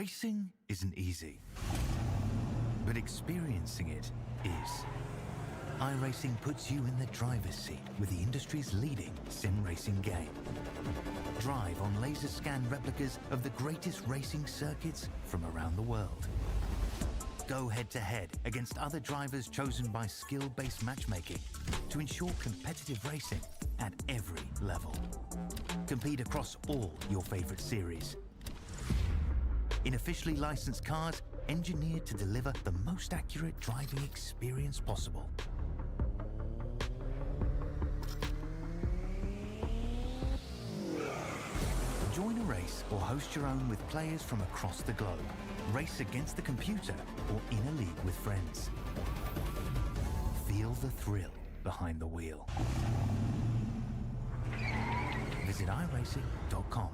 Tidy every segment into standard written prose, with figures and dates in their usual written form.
Racing isn't easy, but experiencing it is. iRacing puts you in the driver's seat with the industry's leading sim racing game. Drive on laser scan replicas of the greatest racing circuits from around the world. Go head-to-head against other drivers chosen by skill-based matchmaking to ensure competitive racing at every level. Compete across all your favorite series. In officially licensed cars, engineered to deliver the most accurate driving experience possible. Join a race or host your own with players from across the globe. Race against the computer or in a league with friends. Feel the thrill behind the wheel. Visit iRacing.com.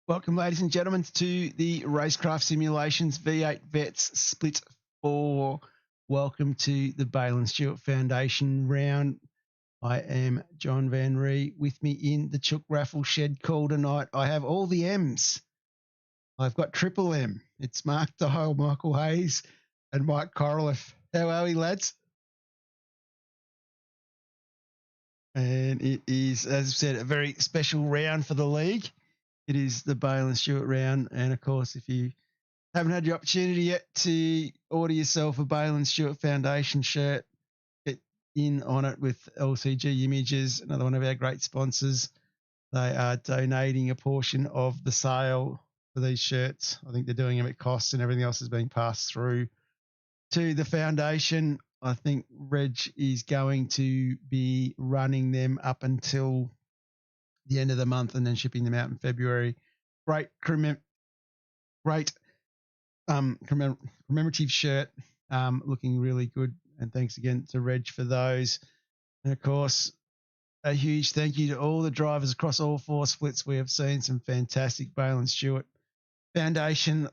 Welcome, ladies and gentlemen, to the RaceKraft Simulations V8 Vets Split 4. Welcome to the Balin Stewart Foundation Round. I am John Van Ree. With me in the Chook Raffle Shed call tonight, I have all the M's. I've got Triple M. It's Mark Dial, Michael Hayes, and Mike Corliff. How are we, lads? And it is, as I said, a very special round for the league. It is the Balin Stewart round. And, of course, if you haven't had the opportunity yet to order yourself a Balin Stewart Foundation shirt, get in on it with LCG Images, another one of our great sponsors. They are donating a portion of the sale for these shirts. I think they're doing them at cost and everything else is being passed through to the foundation. I think Reg is going to be running them up until the end of the month and then shipping them out in February. Great commemorative shirt, looking really good. And thanks again to Reg for those. And of course, a huge thank you to all the drivers across all 4 splits. We have seen some fantastic Balin Stewart Foundation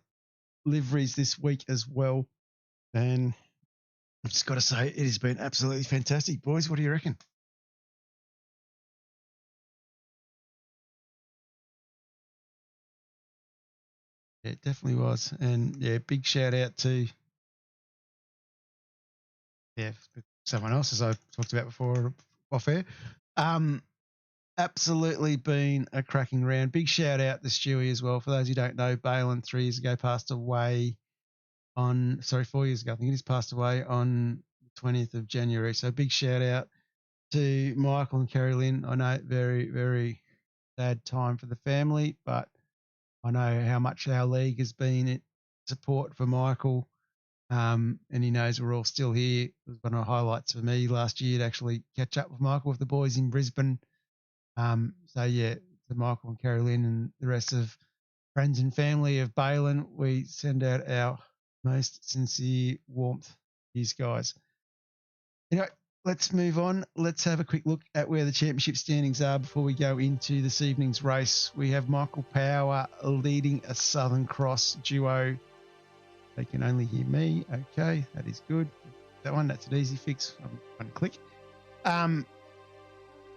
liveries this week as well. And I've just got to say, it has been absolutely fantastic. Boys, what do you reckon? Yeah, it definitely was. And yeah, big shout out to someone else, as I talked about before off air. Absolutely been a cracking round. Big shout out to Stewie as well. For those who don't know, Balin 3 years ago passed away 4 years ago. I think he's passed away on the 20th of January. So big shout out to Michael and Kerry Lynn. I know very, very sad time for the family, but I know how much our league has been in support for Michael. And he knows we're all still here. It was one of the highlights for me last year to actually catch up with Michael with the boys in Brisbane. So yeah, to Michael and Kerry Lynn and the rest of friends and family of Balin, we send out our most sincere warmth to these guys. Anyway, let's move on. Let's have a quick look at where the championship standings are before we go into this evening's race. We have Michael Power leading a Southern Cross duo. They can only hear me. Okay, that is good. That's an easy fix. I'm going to click.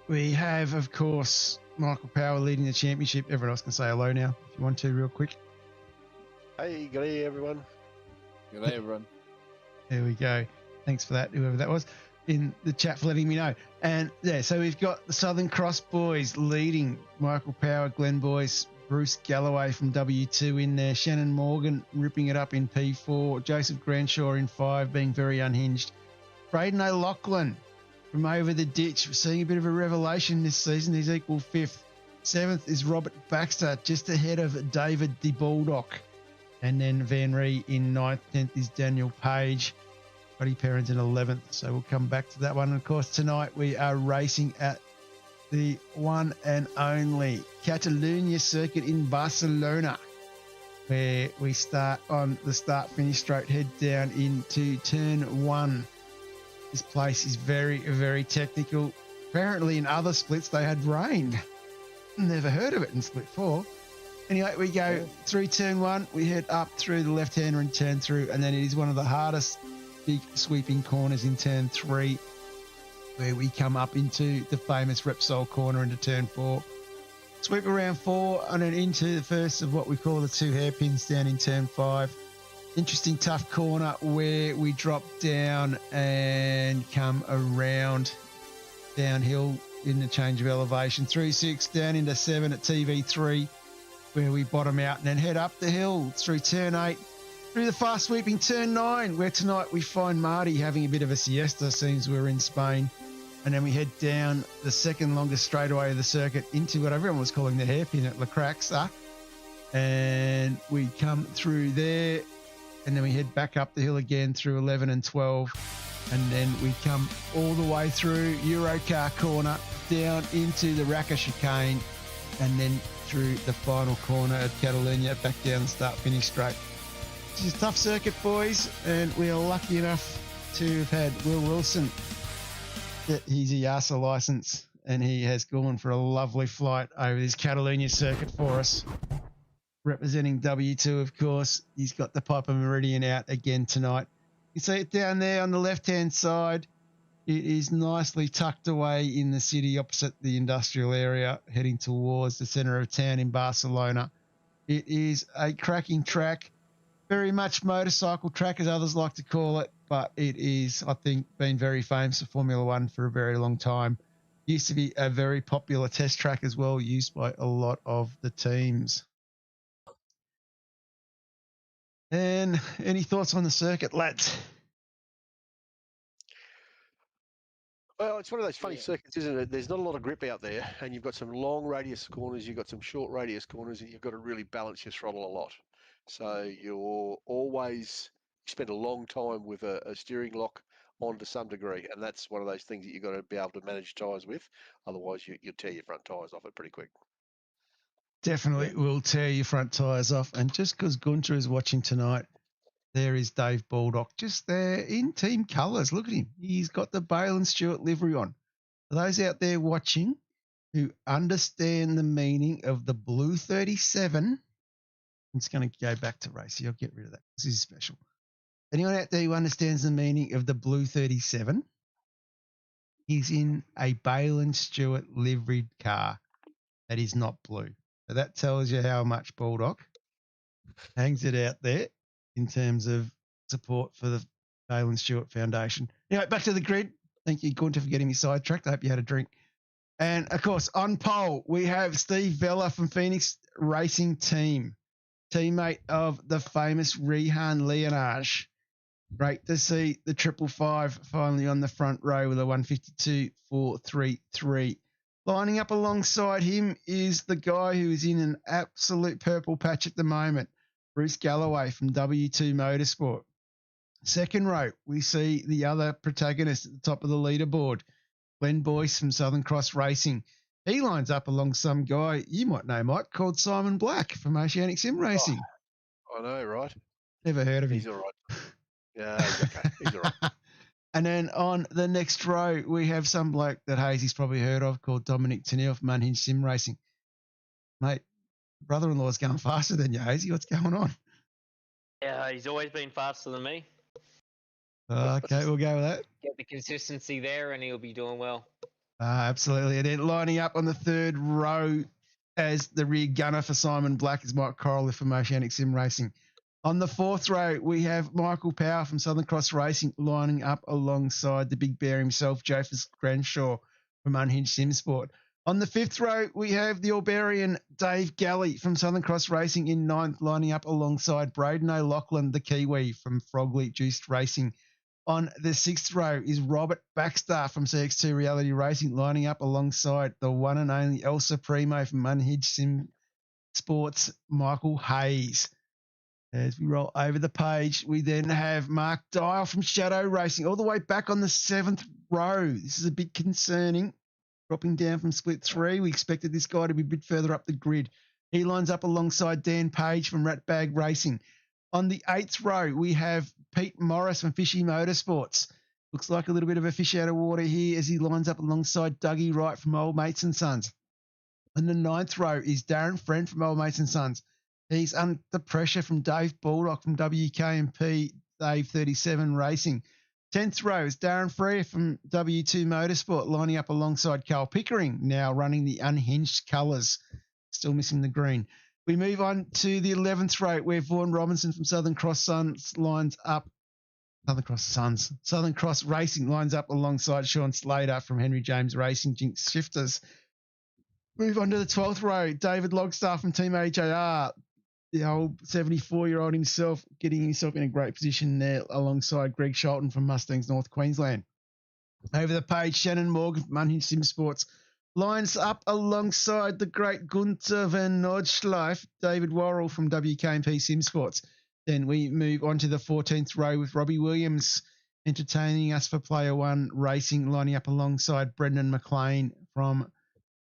We have, of course, Michael Power leading the championship. Everyone else can say hello now if you want to, real quick. Hey, good day, everyone. Good day, everyone. There we go. Thanks for that, whoever that was, in the chat for letting me know. And yeah, so we've got the Southern Cross boys leading. Michael Power, Glen Boyce, Bruce Galloway from W2 in there. Shannon Morgan ripping it up in P4. Joseph Granshaw in 5, being very unhinged. Braden O'Loughlin from over the ditch, seeing a bit of a revelation this season. He's equal 5th. 7th is Robert Baxter, just ahead of David de Baldock. And then Van Ree in 9th. 10th is Daniel Page. Buddy Perrins in 11th. So we'll come back to that one. And of course, tonight we are racing at the one and only Catalunya circuit in Barcelona, where we start on the start-finish straight, head down into turn 1. This place is very, very technical. Apparently in other splits they had rain. Never heard of it in split 4. Anyway, we go through turn 1. We head up through the left-hander and turn through. And then it is one of the hardest big sweeping corners in turn 3, where we come up into the famous Repsol corner into turn 4. Sweep around 4 and then into the first of what we call the 2 hairpins down in turn 5. Interesting tough corner where we drop down and come around downhill in the change of elevation. Through 6 down into 7 at TV3, where we bottom out and then head up the hill through turn 8, through the fast sweeping turn 9, where tonight we find Marty having a bit of a siesta, seems we're in Spain. And then we head down the second longest straightaway of the circuit into what everyone was calling the hairpin at La Craxa. And we come through there, and then we head back up the hill again through 11 and 12. And then we come all the way through Eurocar corner, down into the Raka chicane, and then through the final corner at Catalunya, back down the start-finish straight. It's a tough circuit, boys, and we are lucky enough to have had Will Wilson get his IASA license, and he has gone for a lovely flight over this Catalunya circuit for us. Representing W2, of course, he's got the Piper Meridian out again tonight. You see it down there on the left-hand side. It is nicely tucked away in the city opposite the industrial area, heading towards the centre of town in Barcelona. It is a cracking track, very much motorcycle track, as others like to call it, but it is, I think, been very famous for Formula One for a very long time. Used to be a very popular test track as well, used by a lot of the teams. And any thoughts on the circuit, lads? Well, it's one of those funny circuits, isn't it? There's not a lot of grip out there, and you've got some long radius corners, you've got some short radius corners, and you've got to really balance your throttle a lot. So you spend a long time with a steering lock on to some degree, and that's one of those things that you've got to be able to manage tyres with. Otherwise, you'll tear your front tyres off it pretty quick. Definitely will tear your front tyres off. And just because Gunter is watching tonight, There is Dave Baldock just there in team colours. Look at him. He's got the Balin Stewart livery on. For those out there watching who understand the meaning of the blue 37, I'm just going to go back to racing. I'll get rid of that. This is special. Anyone out there who understands the meaning of the blue 37? He's in a Balin Stewart liveried car that is not blue. So that tells you how much Baldock hangs it out there in terms of support for the Balin Stewart Foundation. Anyway, back to the grid. Thank you, Gunter, for getting me sidetracked. I hope you had a drink. And, of course, on pole, we have Steve Vella from Phoenix Racing Team, teammate of the famous Rehan Leonage. Great to see the 555 finally on the front row with a 152.433. Lining up alongside him is the guy who is in an absolute purple patch at the moment, Bruce Galloway from W2 Motorsport. Second row, we see the other protagonist at the top of the leaderboard, Glen Boyce from Southern Cross Racing. He lines up along some guy you might know, Mike, called Simon Black from Oceanic Sim Racing. I know, right? Never heard of him. He's all right. Yeah, he's okay. He's all right. And then on the next row, we have some bloke that Hazy's probably heard of called Dominic Tennille from Unhinged Sim Racing. Mate, brother-in-law's going faster than you, Hazy. What's going on? Yeah, he's always been faster than me. Okay, we'll go with that. Get the consistency there and he'll be doing well. Absolutely. And then lining up on the third row as the rear gunner for Simon Black is Mike Corley from Oceanic Sim Racing. On the fourth row, we have Michael Power from Southern Cross Racing lining up alongside the big bear himself, Joseph Granshaw from Unhinged Sim Sport. On the fifth row, we have the Albarian Dave Galley from Southern Cross Racing in ninth, lining up alongside Braden O'Loughlin, the Kiwi from Frogley Juiced Racing. On the sixth row is Robert Baxter from CX2 Reality Racing, lining up alongside the one and only El Supremo from Unhinged Sim Sports, Michael Hayes. As we roll over the page, we then have Mark Dial from Shadow Racing all the way back on the seventh row. This is a bit concerning. Dropping down from split 3. We expected this guy to be a bit further up the grid. He lines up alongside Dan Page from Ratbag Racing. On the eighth row, we have Pete Morris from Fishy Motorsports. Looks like a little bit of a fish out of water here as he lines up alongside Dougie Wright from Old Mates and Sons. On the ninth row is Darren Friend from Old Mates and Sons. He's under pressure from Dave Baldock from WKMP Dave 37 Racing. 10th row is Darren Freer from W2 Motorsport lining up alongside Carl Pickering, now running the unhinged colours. Still missing the green. We move on to the 11th row where Vaughan Robinson from Southern Cross Sons lines up. Southern Cross Racing lines up alongside Sean Slater from Henry James Racing Jinx Shifters. Move on to the 12th row. David Logstaff from Team AJR. The old 74-year-old himself getting himself in a great position there alongside Greg Sholton from Mustangs North Queensland. Over the page, Shannon Morgan from Unhinged Sim Sports lines up alongside the great Gunther van Nordschleife, David Worrell from WKMP Sim Sports. Then we move on to the 14th row with Robbie Williams entertaining us for Player One Racing, lining up alongside Brendan McLean from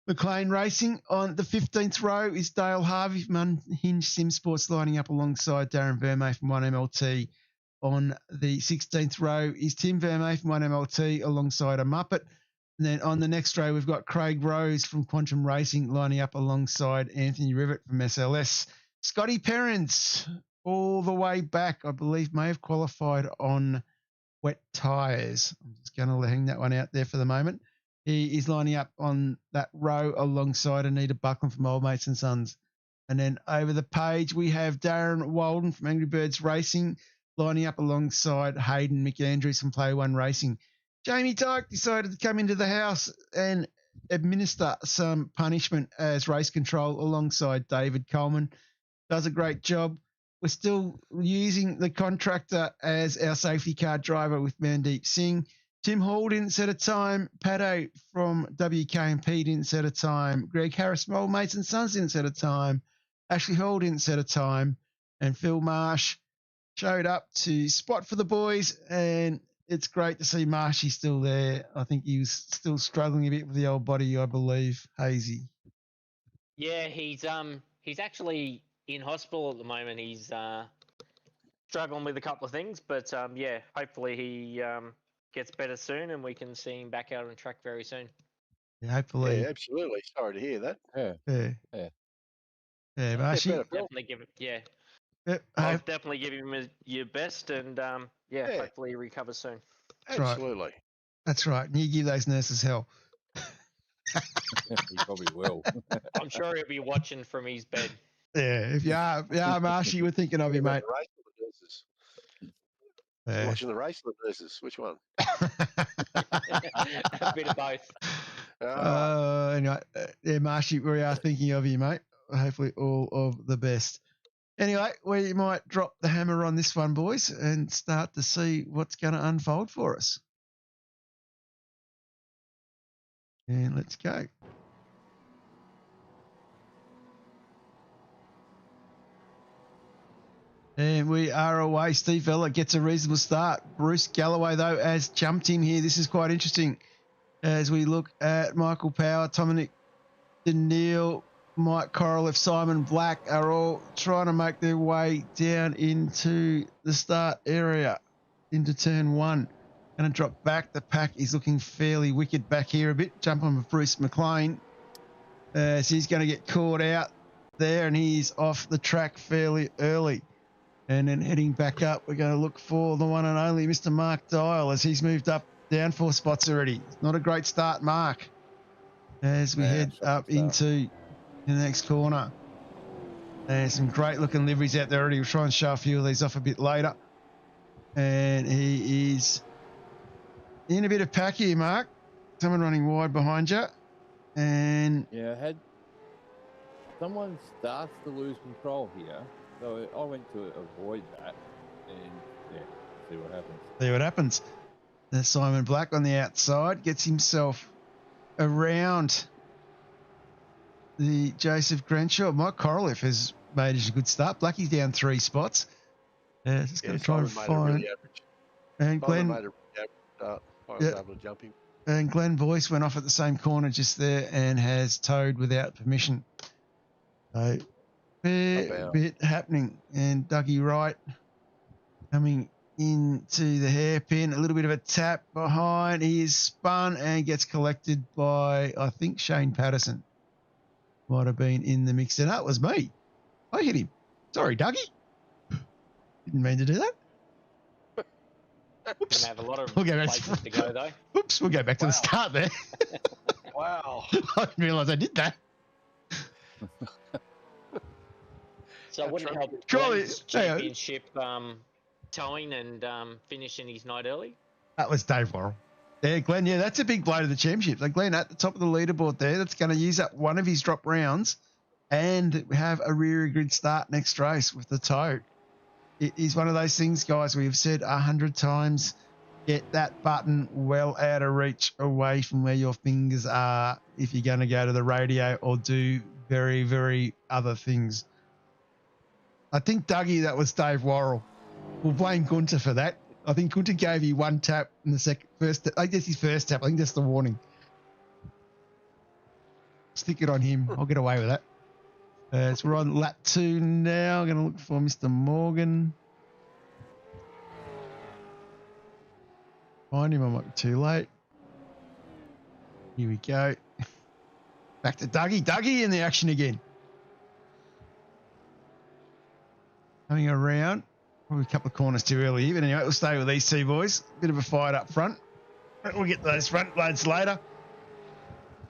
McLean Racing. On the 15th row is Dale Harvey from Unhinged Sim Sports lining up alongside Darren Vermey from 1MLT. On the 16th row is Tim Vermey from 1MLT alongside a Muppet. And then on the next row, we've got Craig Rose from Quantum Racing lining up alongside Anthony Rivet from SLS. Scotty Perrins, all the way back, I believe, may have qualified on wet tyres. I'm just going to hang that one out there for the moment. He is lining up on that row alongside Anita Buckland from Old Mates and Sons. And then over the page, we have Darren Walden from Angry Birds Racing lining up alongside Hayden McAndrews from Player One Racing. Jamie Dyke decided to come into the house and administer some punishment as race control alongside David Coleman. Does a great job. We're still using the contractor as our safety car driver with Mandeep Singh. Tim Hall didn't set a time. Pato from WKMP didn't set a time. Greg Harris from Old Mates and Sons didn't set a time. Ashley Hall didn't set a time. And Phil Marsh showed up to spot for the boys. And it's great to see Marshy still there. I think he was still struggling a bit with the old body, I believe. Hazy. Yeah, he's actually in hospital at the moment. He's struggling with a couple of things, but yeah, hopefully he gets better soon and we can see him back out on track very soon. Yeah, hopefully. Yeah, absolutely. Sorry to hear that. Yeah. Yeah. Yeah. Yeah, Yeah, Marshy. better, Phil. Definitely give it. Yeah, Yeah, I'll definitely give him your best, and yeah, Yeah. hopefully he recovers soon. That's right. Absolutely. that's right. And you give those nurses hell. He probably will. I'm sure he'll be watching from his bed. Yeah, if you are Marshy, we're thinking of you, mate. The race or the nurses? Yeah. Watching the race or the nurses? Which one? A bit of both. Anyway, yeah, Marshy, we are thinking of you, mate. Hopefully, all of the best. Anyway, we might drop the hammer on this one, boys, and start to see what's going to unfold for us. And let's go. And we are away. Steve Vella gets a reasonable start. Bruce Galloway, though, has jumped him here. This is quite interesting as we look at Michael Power, Dominic Daniil, Mike Korolev, Simon Black are all trying to make their way down into the start area, into turn one. Going to drop back. The pack is looking fairly wicked back here a bit. Jump on with Bruce McLean. So he's going to get caught out there, and he's off the track fairly early. And then heading back up, we're going to look for the one and only Mr. Mark Dial as he's moved up down 4 spots already. It's not a great start, Mark, as we head up into the next corner. There's some great looking liveries out there already. We'll try and show a few of these off a bit later. And he is in a bit of pack here, Mark. Someone running wide behind you. And Yeah, had someone starts to lose control here, so I went to avoid that, and yeah, see what happens. see what happens. There's Simon Black on the outside, gets himself around the Joseph Grenshaw. Mike Korolev has made a good start. Blackie's down 3 spots. Just going to try and find. Really average. And Simon Glenn, made a really average start. I was able to jump him. and Glen Boyce went off at the same corner just there and has towed without permission. So fair bit happening. And Dougie Wright coming into the hairpin, a little bit of a tap behind. He is spun and gets collected by, I think, Shane Patterson. Might have been in the mix. And that was me. I hit him. Sorry, Dougie. Didn't mean to do that. Oops. Gonna have a lot of We'll go back places to go though. Oops, we'll go back to the start there. Wow. I didn't realise I did that. So it wouldn't help Surely- Glenn's championship towing and finishing his night early. That was Dave Worrell. Yeah, Glenn, yeah, that's a big blow to the championship. Like Glenn at the top of the leaderboard there, that's going to use up one of his drop rounds and have a really good start next race with the tow. It is one of those things, guys, we've said 100 times, get that button well out of reach, away from where your fingers are if you're going to go to the radio or do very, very other things. I think, Dougie, that was Dave Worrell. We'll blame Gunter for that. I think Gunter gave you one tap in the first. I think that's his first tap. I think that's the warning. Stick it on him. I'll get away with that. So we're on lap 2 now. I'm going to look for Mr. Morgan. Find him. I might be too late. Here we go. Back to Dougie. Dougie in the action again. Coming around. Probably a couple of corners too early here, but anyway, we'll stay with these two boys. Bit of a fight up front. We'll get those front loads later.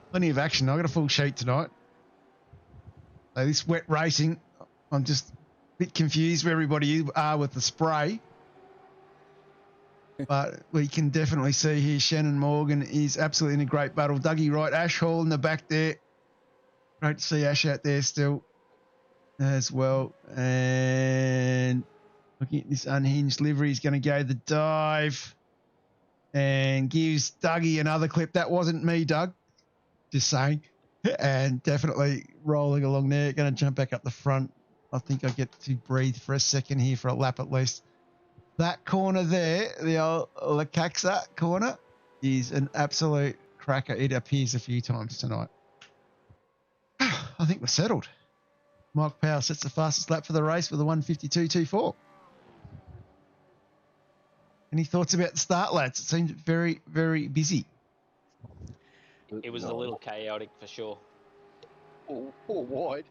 Plenty of action. I've got a full sheet tonight. So this wet racing, I'm just a bit confused where everybody are with the spray. But we can definitely see here Shannon Morgan is absolutely in a great battle. Dougie Wright, Ash Hall in the back there. Great to see Ash out there still as well. And looking at this unhinged livery, he's going to go the dive and gives Dougie another clip. That wasn't me, Doug. Just saying. And definitely rolling along there. Going to jump back up the front. I think I get to breathe for a second here for a lap at least. That corner there, the old Lakaxa corner, is an absolute cracker. It appears a few times tonight. I think we're settled. Mike Powell sets the fastest lap for the race with a 1:52.24. Any thoughts about the start, lads? It seemed very, very busy. It was a little chaotic for sure. Or wide.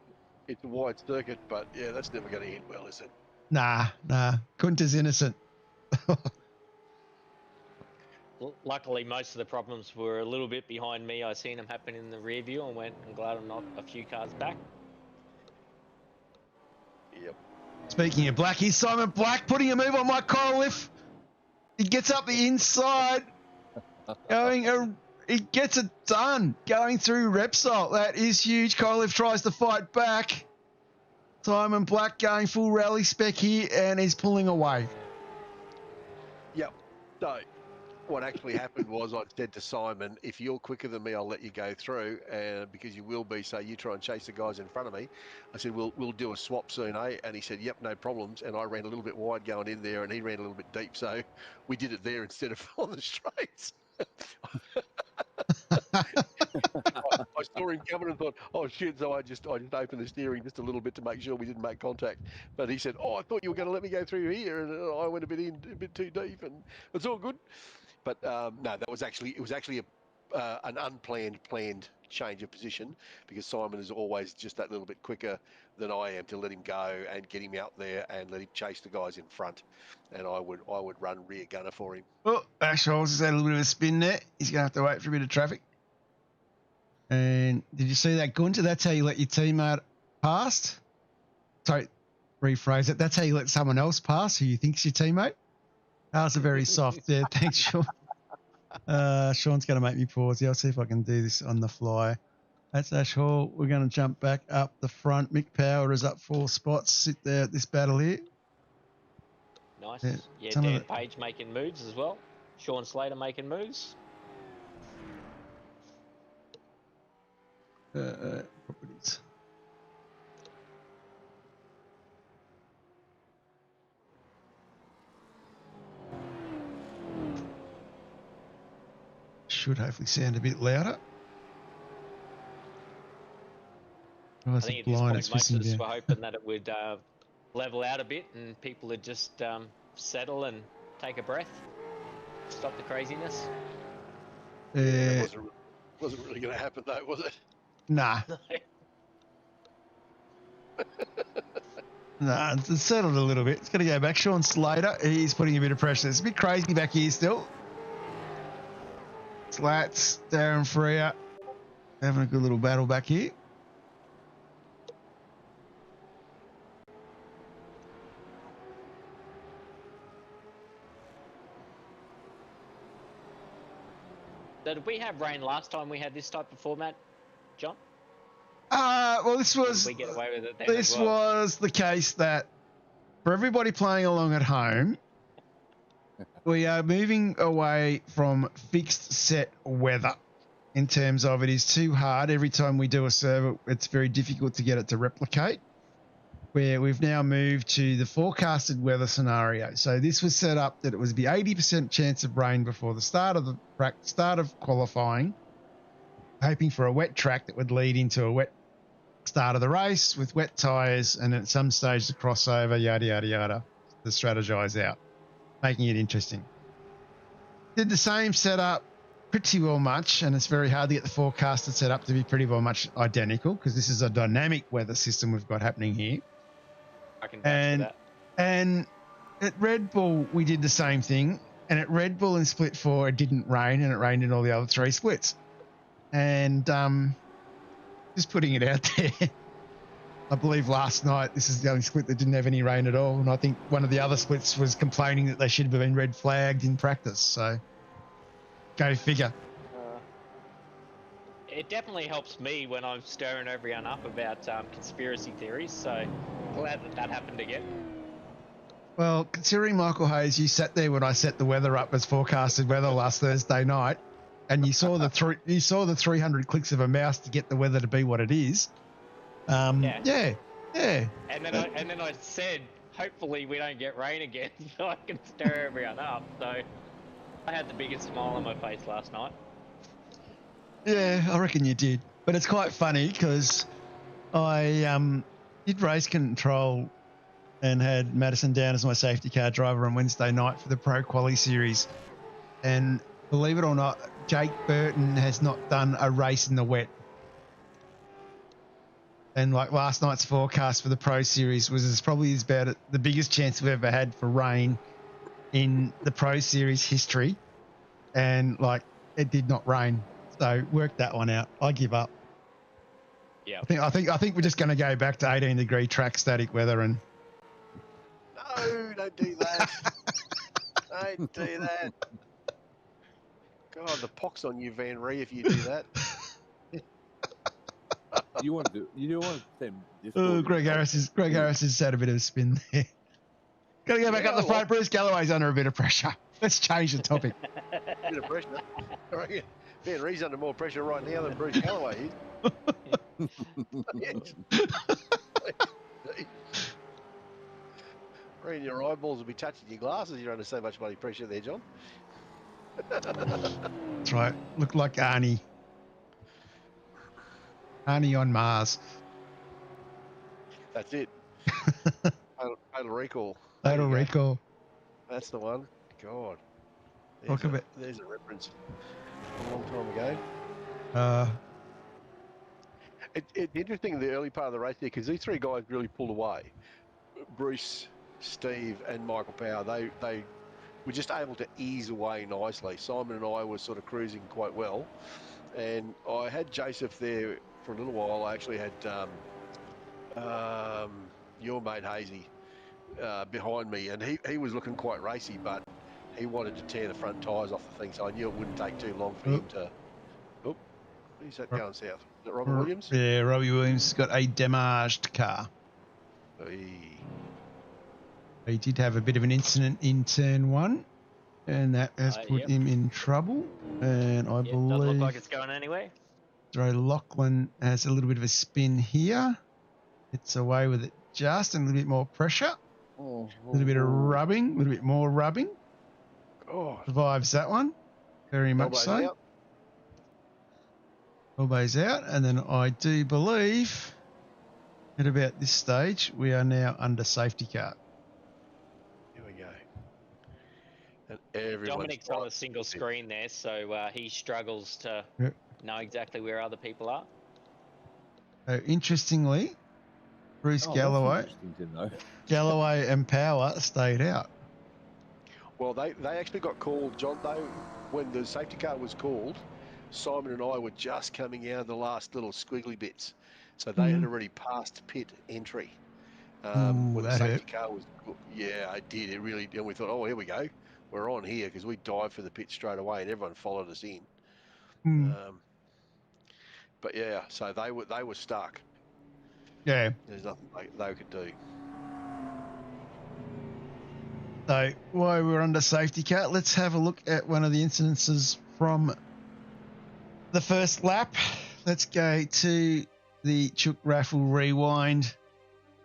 It's a wide circuit, but yeah, that's never going to end well, is it? Nah. Kunter's innocent. Luckily, most of the problems were a little bit behind me. I seen them happen in the rear view and went, I'm glad I'm not a few cars back. Yep. Speaking of Black, here's Simon Black putting a move on Mike Corliff. He gets up the inside, he gets it done, going through Repsol. That is huge. Corliff tries to fight back. Simon Black going full rally spec here, and he's pulling away. Yep. So what actually happened was I said to Simon, if you're quicker than me, I'll let you go through, and because you will be, so you try and chase the guys in front of me. I said, we'll do a swap soon, eh? And he said, yep, no problems. And I ran a little bit wide going in there, and he ran a little bit deep, so we did it there instead of on the straights. I saw him coming and thought, oh shit, so I just opened the steering just a little bit to make sure we didn't make contact. But he said, oh, I thought you were going to let me go through here, and I went a bit too deep, and it's all good. But no, it was actually an planned change of position, because Simon is always just that little bit quicker than I am, to let him go and get him out there and let him chase the guys in front, and I would run rear gunner for him. Oh, actually, I was just had a little bit of a spin there. He's going to have to wait for a bit of traffic. And did you see that, Gunter? That's how you let your teammate pass. Sorry, rephrase it. That's how you let someone else pass who you think's your teammate. That was a very soft. Yeah, thanks, Sean. Sean's going to make me pause here. I'll see if I can do this on the fly. That's Ash Hall. We're going to jump back up the front. Mick Power is up 4 spots. Sit there at this battle here. Nice. Yeah, Yeah, some of Dan Page making moves as well. Sean Slater making moves. Properties. Should hopefully sound a bit louder. Oh, I it's think a at this blind. point, It's most of missing us down. were hoping that it would level out a bit and people would just settle and take a breath, stop the craziness. It wasn't really going to happen though, was it? Nah. Nah, it's settled a little bit. It's going to go back. Sean Slater, he's putting a bit of pressure. It's a bit crazy back here still. Slats, Darren Freer, having a good little battle back here. So did we have rain last time we had this type of format, John? Well, this Or was did we get away with it then this as well? was the case that for everybody playing along at home, we are moving away from fixed set weather in terms of it is too hard. Every time we do a server, it's very difficult to get it to replicate, where we've now moved to the forecasted weather scenario. So this was set up that it was be 80% chance of rain before the start of qualifying, hoping for a wet track that would lead into a wet start of the race with wet tyres, and at some stage the crossover, yada, yada, yada, to strategize out, making it interesting. Did the same setup pretty well much, and it's very hard to get the forecasted setup to be pretty well much identical because this is a dynamic weather system we've got happening here. I can vouch for that. And at Red Bull, we did the same thing. And at Red Bull in Split 4, it didn't rain, and it rained in all the other 3 splits. And just putting it out there, I believe last night, this is the only split that didn't have any rain at all. And I think one of the other splits was complaining that they should have been red flagged in practice. So go figure. It definitely helps me when I'm stirring everyone up about conspiracy theories, so glad that happened again. Well, considering Michael Hayes, you sat there when I set the weather up as forecasted weather last Thursday night, and you saw the 300 clicks of a mouse to get the weather to be what it is. Yeah. And then I said, hopefully we don't get rain again, so I can stir everyone up. So I had the biggest smile on my face last night. Yeah, I reckon you did. But it's quite funny because I did race control and had Madison down as my safety car driver on Wednesday night for the Pro Quali Series. And believe it or not, Jake Burton has not done a race in the wet. And like last night's forecast for the Pro Series was probably about the biggest chance we've ever had for rain in the Pro Series history. And like it did not rain. So work that one out. I give up. Yeah. I think we're just going to go back to 18-degree track static weather and. No, don't do that. Don't do that. God, the pox on you, Van Ree, if you do that. You don't want them. Oh, Greg Harris has had a bit of a spin there. Got to go back up the front. Bruce Galloway's under a bit of pressure. Let's change the topic. Bit of pressure. I reckon Van Ree's under more pressure right now than Bruce Galloway is. Yes. Reading your eyeballs will be touching your glasses. You're under so much bloody pressure there, John. That's right. Look like Arnie. Arnie on Mars. That's it. Total recall. Total recall. That's the one. God. There's a reference. A long time ago. It's interesting the early part of the race there because these three guys really pulled away. Bruce, Steve, and Michael Power. They were just able to ease away nicely. Simon and I were sort of cruising quite well, and I had Joseph there for a little while. I actually had your mate Hazy behind me, and he was looking quite racy, but he wanted to tear the front tyres off the thing, so I knew it wouldn't take too long for him to. Oh, who's that going south? Is that Robert Williams? Yeah, Robbie Williams got a damaged car. He did have a bit of an incident in turn one, and that has put him in trouble. And I believe doesn't look like it's going anywhere. Dre Lachlan has a little bit of a spin here. It's away with it just, and a little bit more pressure. A little bit of rubbing, a little bit more rubbing. Oh, survives that one. Very much so. Elbows out. And then I do believe at about this stage, we are now under safety car. Here we go. And Dominic's on a single screen there, so he struggles to know exactly where other people are. Interestingly, Bruce Galloway and Power stayed out. Well, they actually got called, John, though, when the safety car was called, Simon and I were just coming out of the last little squiggly bits. So they had already passed pit entry. When the safety car was, yeah, it did. It really did. And we thought, oh, here we go. We're on here because we dived for the pit straight away and everyone followed us in. But yeah, so they were stuck. Yeah. There's nothing they could do. So while we're under safety car, let's have a look at one of the incidences from the first lap. Let's go to the Chook Raffle Rewind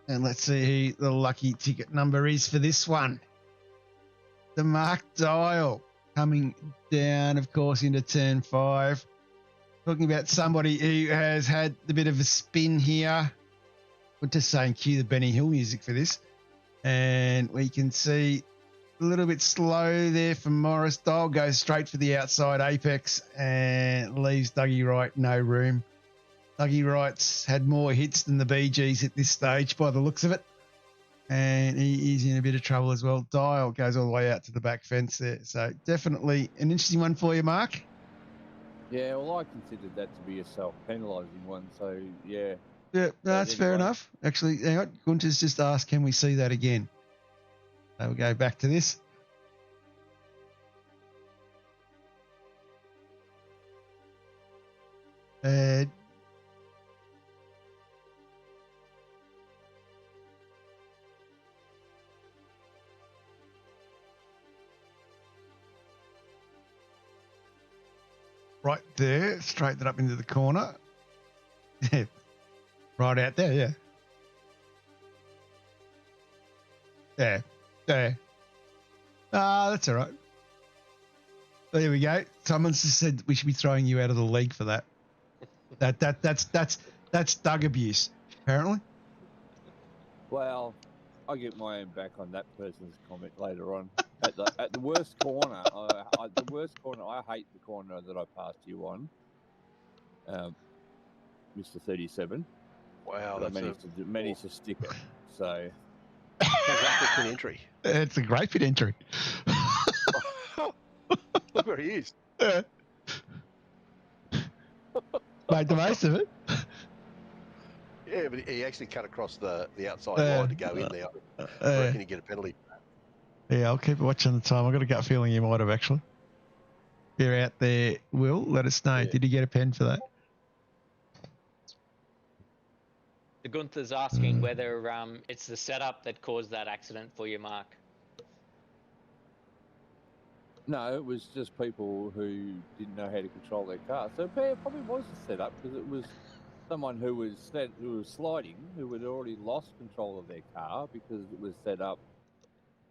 and let's see who the lucky ticket number is for this one. The Mark Dial coming down, of course, into turn 5. Talking about somebody who has had a bit of a spin here. We're just saying cue the Benny Hill music for this. And we can see a little bit slow there from Morris Dial. Goes straight for the outside apex and leaves Dougie Wright no room. Dougie Wright's had more hits than the BGs at this stage by the looks of it. And he is in a bit of trouble as well. Dial goes all the way out to the back fence there. So definitely an interesting one for you, Mark. Yeah, well, I considered that to be a self-penalising one, so yeah. Yeah, no, that's fair enough. Actually, hang on. Gunter's just asked, can we see that again? So we'll go back to this. Right there, straighten it up into the corner. Yeah, right out there, yeah. There. That's all right. There we go. Someone's just said we should be throwing you out of the league for that. That's Doug abuse, apparently. Well, I'll get my own back on that person's comment later on. At the worst corner, the worst corner, I hate the corner that I passed you on, Mr. 37. Wow, But I that's managed to stick it. So how's that for an entry? It's a great pit entry. Look where he is. Made the most of it. Yeah, but he actually cut across the outside line to go in there. I reckon he'd get a penalty. Yeah, I'll keep watching the time. I've got a gut feeling you might have actually. If you're out there, Will, let us know. Yeah. Did you get a pen for that? The Gunther's asking whether it's the setup that caused that accident for you, Mark. no, it was just people who didn't know how to control their car. So it probably was a setup because it was someone who was sliding, who had already lost control of their car because it was set up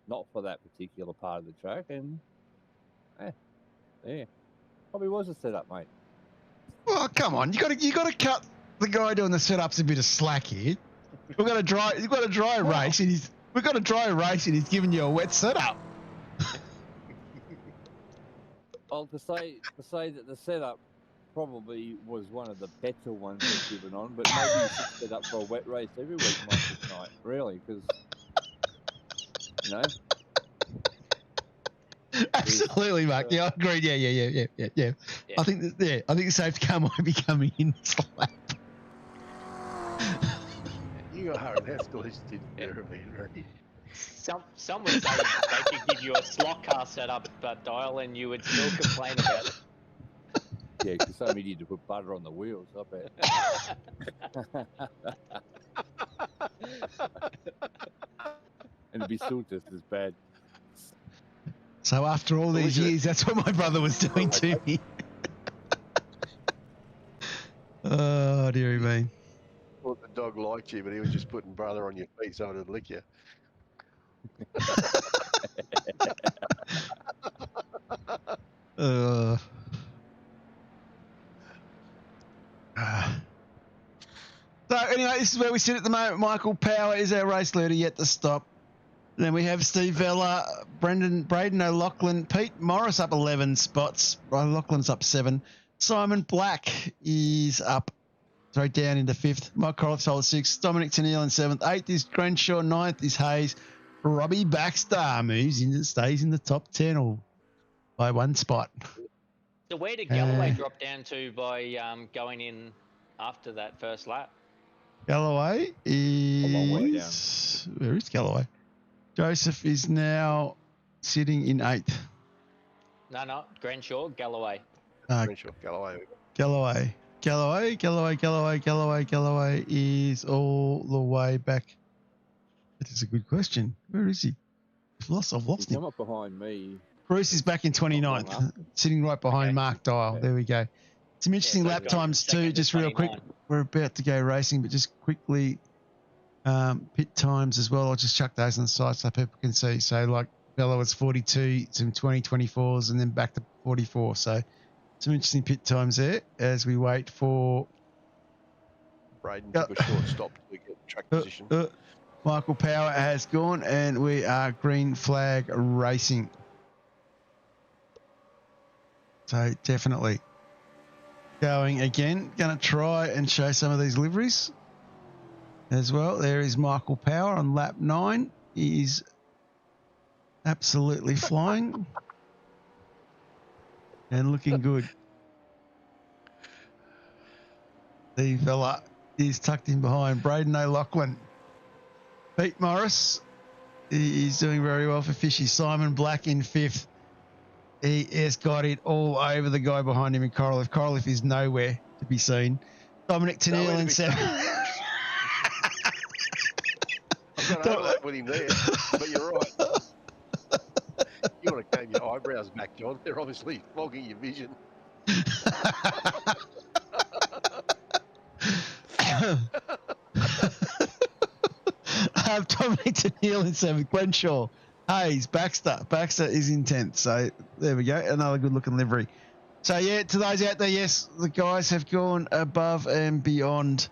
not for that particular part of the track, and probably was a setup, mate. Oh, come on! You got to cut the guy doing the setups a bit of slack here. We've got a dry race, and he's giving you a wet setup. Well, to say that the setup probably was one of the better ones they've given on, but maybe you should set up for a wet race every week, Mike, really, because you know. Absolutely, Mark. Yeah, I agree. Yeah. I think the safety car might be coming in this lap. You are an escalated right? Some would say they could give you a slot car setup, but Dial, and you would still complain about it. Yeah, because somebody need to put butter on the wheels, I bet. And it'd be still just as bad. So after all these years, that's what my brother was doing to me. Oh, dearie me. Well, the dog liked you, but he was just putting brother on your feet so it'd lick you. So anyway, this is where we sit at the moment. Michael Power is our race leader yet to stop. Then we have Steve Vella, Braden O'Loughlin, Pete Morris up 11 spots. O'Loughlin's up 7. Simon Black is down into 5th. Mike Corliff's hold 6th. Dominic Tennille in 7th. 8th is Crenshaw. 9th is Hayes. Robbie Baxter stays in the top 10 or by 1 spot. So where did Galloway drop down to by going in after that first lap? Galloway is... A long way down. Where is Galloway? Joseph is now sitting in 8th. No, Crenshaw, Galloway. Crenshaw, Galloway. Galloway is all the way back. That is a good question. Where is he? I've lost He's him. come up behind me. Bruce is back in 29th, sitting right behind Mark Dial. Okay. There we go. Some interesting so lap times too, just real quick. We're about to go racing, but just quickly, pit times as well. I'll just chuck those on the site so people can see. So like Bella was 42, some 2024s, and then back to 44. So some interesting pit times there as we wait for Braden took a short stop to get track position. Michael Power has gone, and we are green flag racing. So definitely going again. Going to try and show some of these liveries as well. There is Michael Power on lap 9. He is absolutely flying and looking good. The fella is tucked in behind Braden O'Loughlin. Pete Morris, he is doing very well for Fishy. Simon Black in 5th. He has got it all over the guy behind him in Corliff. Corliff is nowhere to be seen. Dominic Tennille in 7th. I've got an overlap with him there, but you're right. You want to comb your eyebrows back, John. They're obviously fogging your vision. Dominic Tennille in 7th. Glenshaw, Hayes, Baxter. Baxter is in 10th. So there we go. Another good looking livery. So yeah, to those out there, yes, the guys have gone above and beyond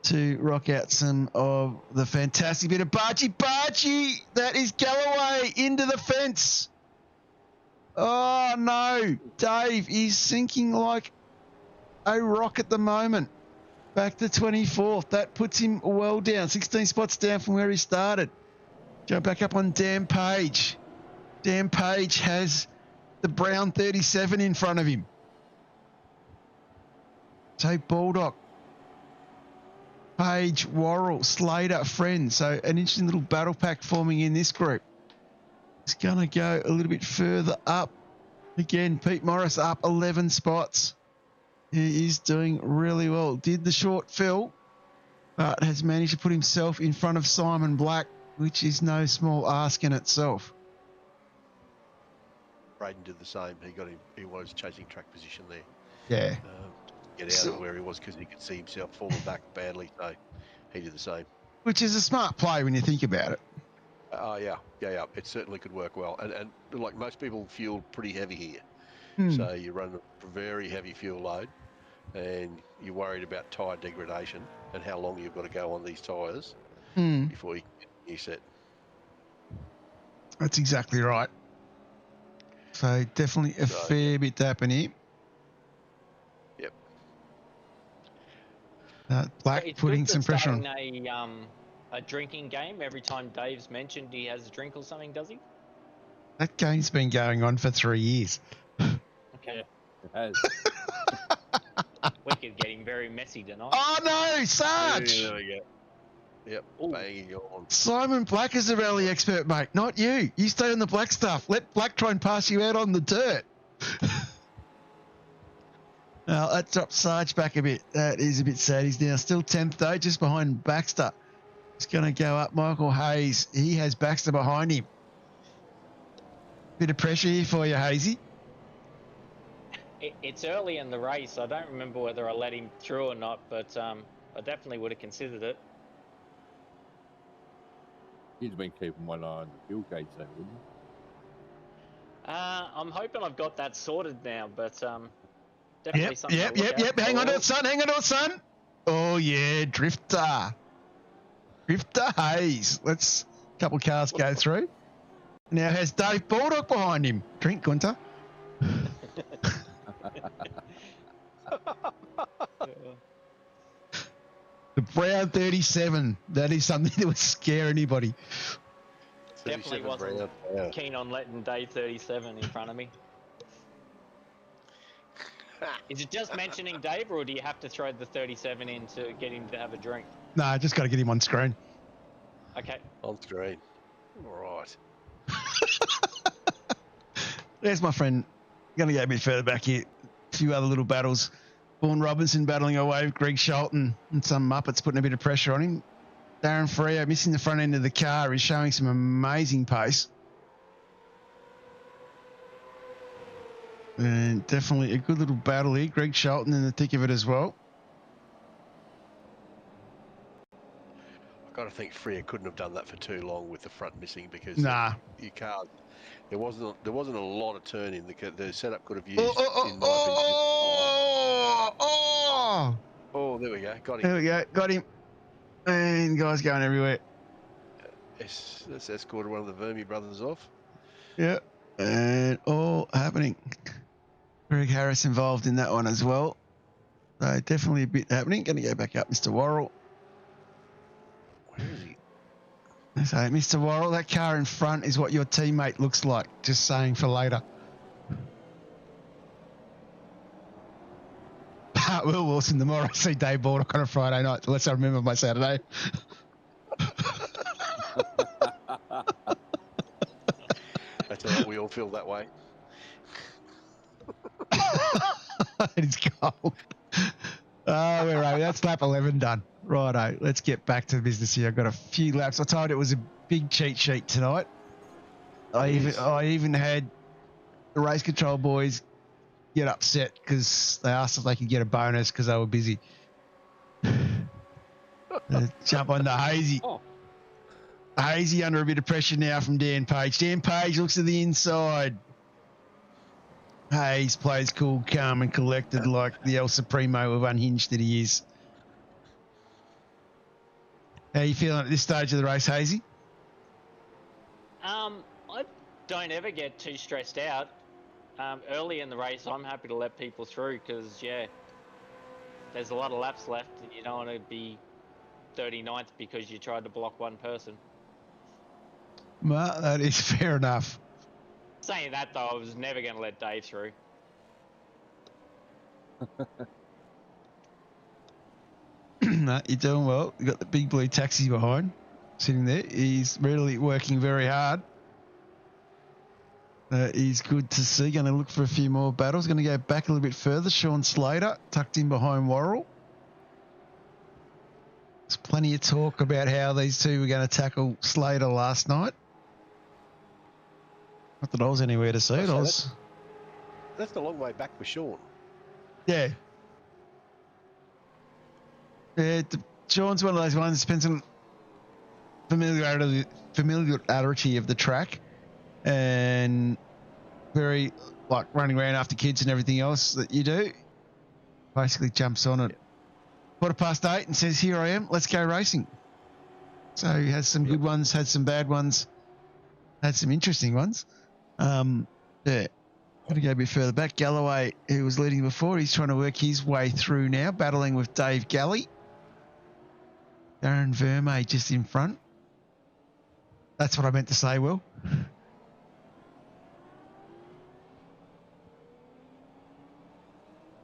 to rock out some of the fantastic bit of Bargy. That is Galloway into the fence. Oh, no. Dave is sinking like a rock at the moment. Back to 24th. That puts him well down. 16 spots down from where he started. Go back up on Dan Page. Dan Page has the brown 37 in front of him. So Baldock, Page, Worrell, Slater, Friend. So an interesting little battle pack forming in this group. It's going to go a little bit further up. Again, Pete Morris up 11 spots. He is doing really well. Did the short fill, but has managed to put himself in front of Simon Black, which is no small ask in itself. Braden did the same. He was chasing track position there. Yeah. Get out of where he was because he could see himself falling back badly. So he did the same. Which is a smart play when you think about it. Yeah. It certainly could work well. And like most people, fuel pretty heavy here. So you run a very heavy fuel load and you're worried about tyre degradation and how long you've got to go on these tyres before you get a new set. That's exactly right. So definitely a fair bit to happen here. Yep. Black It's putting good some pressure on. A drinking game every time Dave's mentioned he has a drink or something, does he? That game's been going on for 3 years. Okay. It has. Wicked getting very messy tonight. Oh no, Sarge! There we go. Yep, banging on. Simon Black is the rally expert, mate, not you. You stay on the black stuff. Let Black try and pass you out on the dirt. Now, that dropped Sarge back a bit. That is a bit sad. He's now still 10th, though, just behind Baxter. He's going to go up. Michael Hayes, he has Baxter behind him. Bit of pressure here for you, Hazy. It's early in the race. I don't remember whether I let him through or not, but I definitely would have considered it. He's been keeping one eye on the fuel gauge, though, wouldn't he? I'm hoping I've got that sorted now, but definitely something. Yep. Hang on to it, son. Oh, yeah, Drifter Hayes. Let's a couple of cars go through. Now has Dave Baldock behind him. Drink, Gunter. The brown 37. That is something that would scare anybody. Definitely wasn't keen on letting Dave 37 in front of me. Is it just mentioning Dave, or do you have to throw the 37 in to get him to have a drink? No, I just got to get him on screen. Okay. On screen. All right. There's my friend. Going to go a bit further back here. A few other little battles. Vaughan Robinson battling away with Greg Shelton and some Muppets putting a bit of pressure on him. Darren Freo missing the front end of the car is showing some amazing pace. And definitely a good little battle here. Greg Shelton in the thick of it as well. I've got to think Freer couldn't have done that for too long with the front missing because you can't. There wasn't a lot of turn in the setup could have used. Oh, there we go. Got him. There we go. Got him. And guys going everywhere. That's escorted one of the Vermi brothers off. Yeah. And all happening. Greg Harris involved in that one as well. So definitely a bit happening. Going to go back up, Mr. Worrell. Where is he? So, Mr. Worrell, that car in front is what your teammate looks like. Just saying for later. Will Wilson, the more I see Dave Baldock on a Friday night, the less I remember my Saturday. That's all right, we all feel that way. It's cold. Where are we? That's lap 11 done. Righto, let's get back to the business here. I've got a few laps. I told you it was a big cheat sheet tonight. I even had the race control boys get upset because they asked if they could get a bonus because they were busy. Jump on the Hazy. Oh. Hazy under a bit of pressure now from Dan Page. Dan Page looks to the inside. Hayes plays cool, calm and collected like the El Supremo of unhinged that he is. How you feeling at this stage of the race, Hazy? I don't ever get too stressed out. Early in the race, I'm happy to let people through because, yeah, there's a lot of laps left and you don't want to be 39th because you tried to block one person. Well, that is fair enough. Saying that, though, I was never going to let Dave through. No, you're doing well. You got the big blue taxi behind, sitting there. He's really working very hard. He's good to see. Going to look for a few more battles. Going to go back a little bit further. Sean Slater tucked in behind Worrell. There's plenty of talk about how these two were going to tackle Slater last night. Not that I was anywhere to see it. That's the long way back for Sean. Yeah. Yeah, Sean's one of those ones that spends some familiarity of the track and very like running around after kids and everything else that you do. Basically jumps on it 8:15 and says, "Here I am, let's go racing." So he has some good ones, had some bad ones, had some interesting ones. Yeah. Got to go a bit further back. Galloway, who was leading before, he's trying to work his way through now, battling with Dave Galley. Darren Vermey just in front. That's what I meant to say, Will.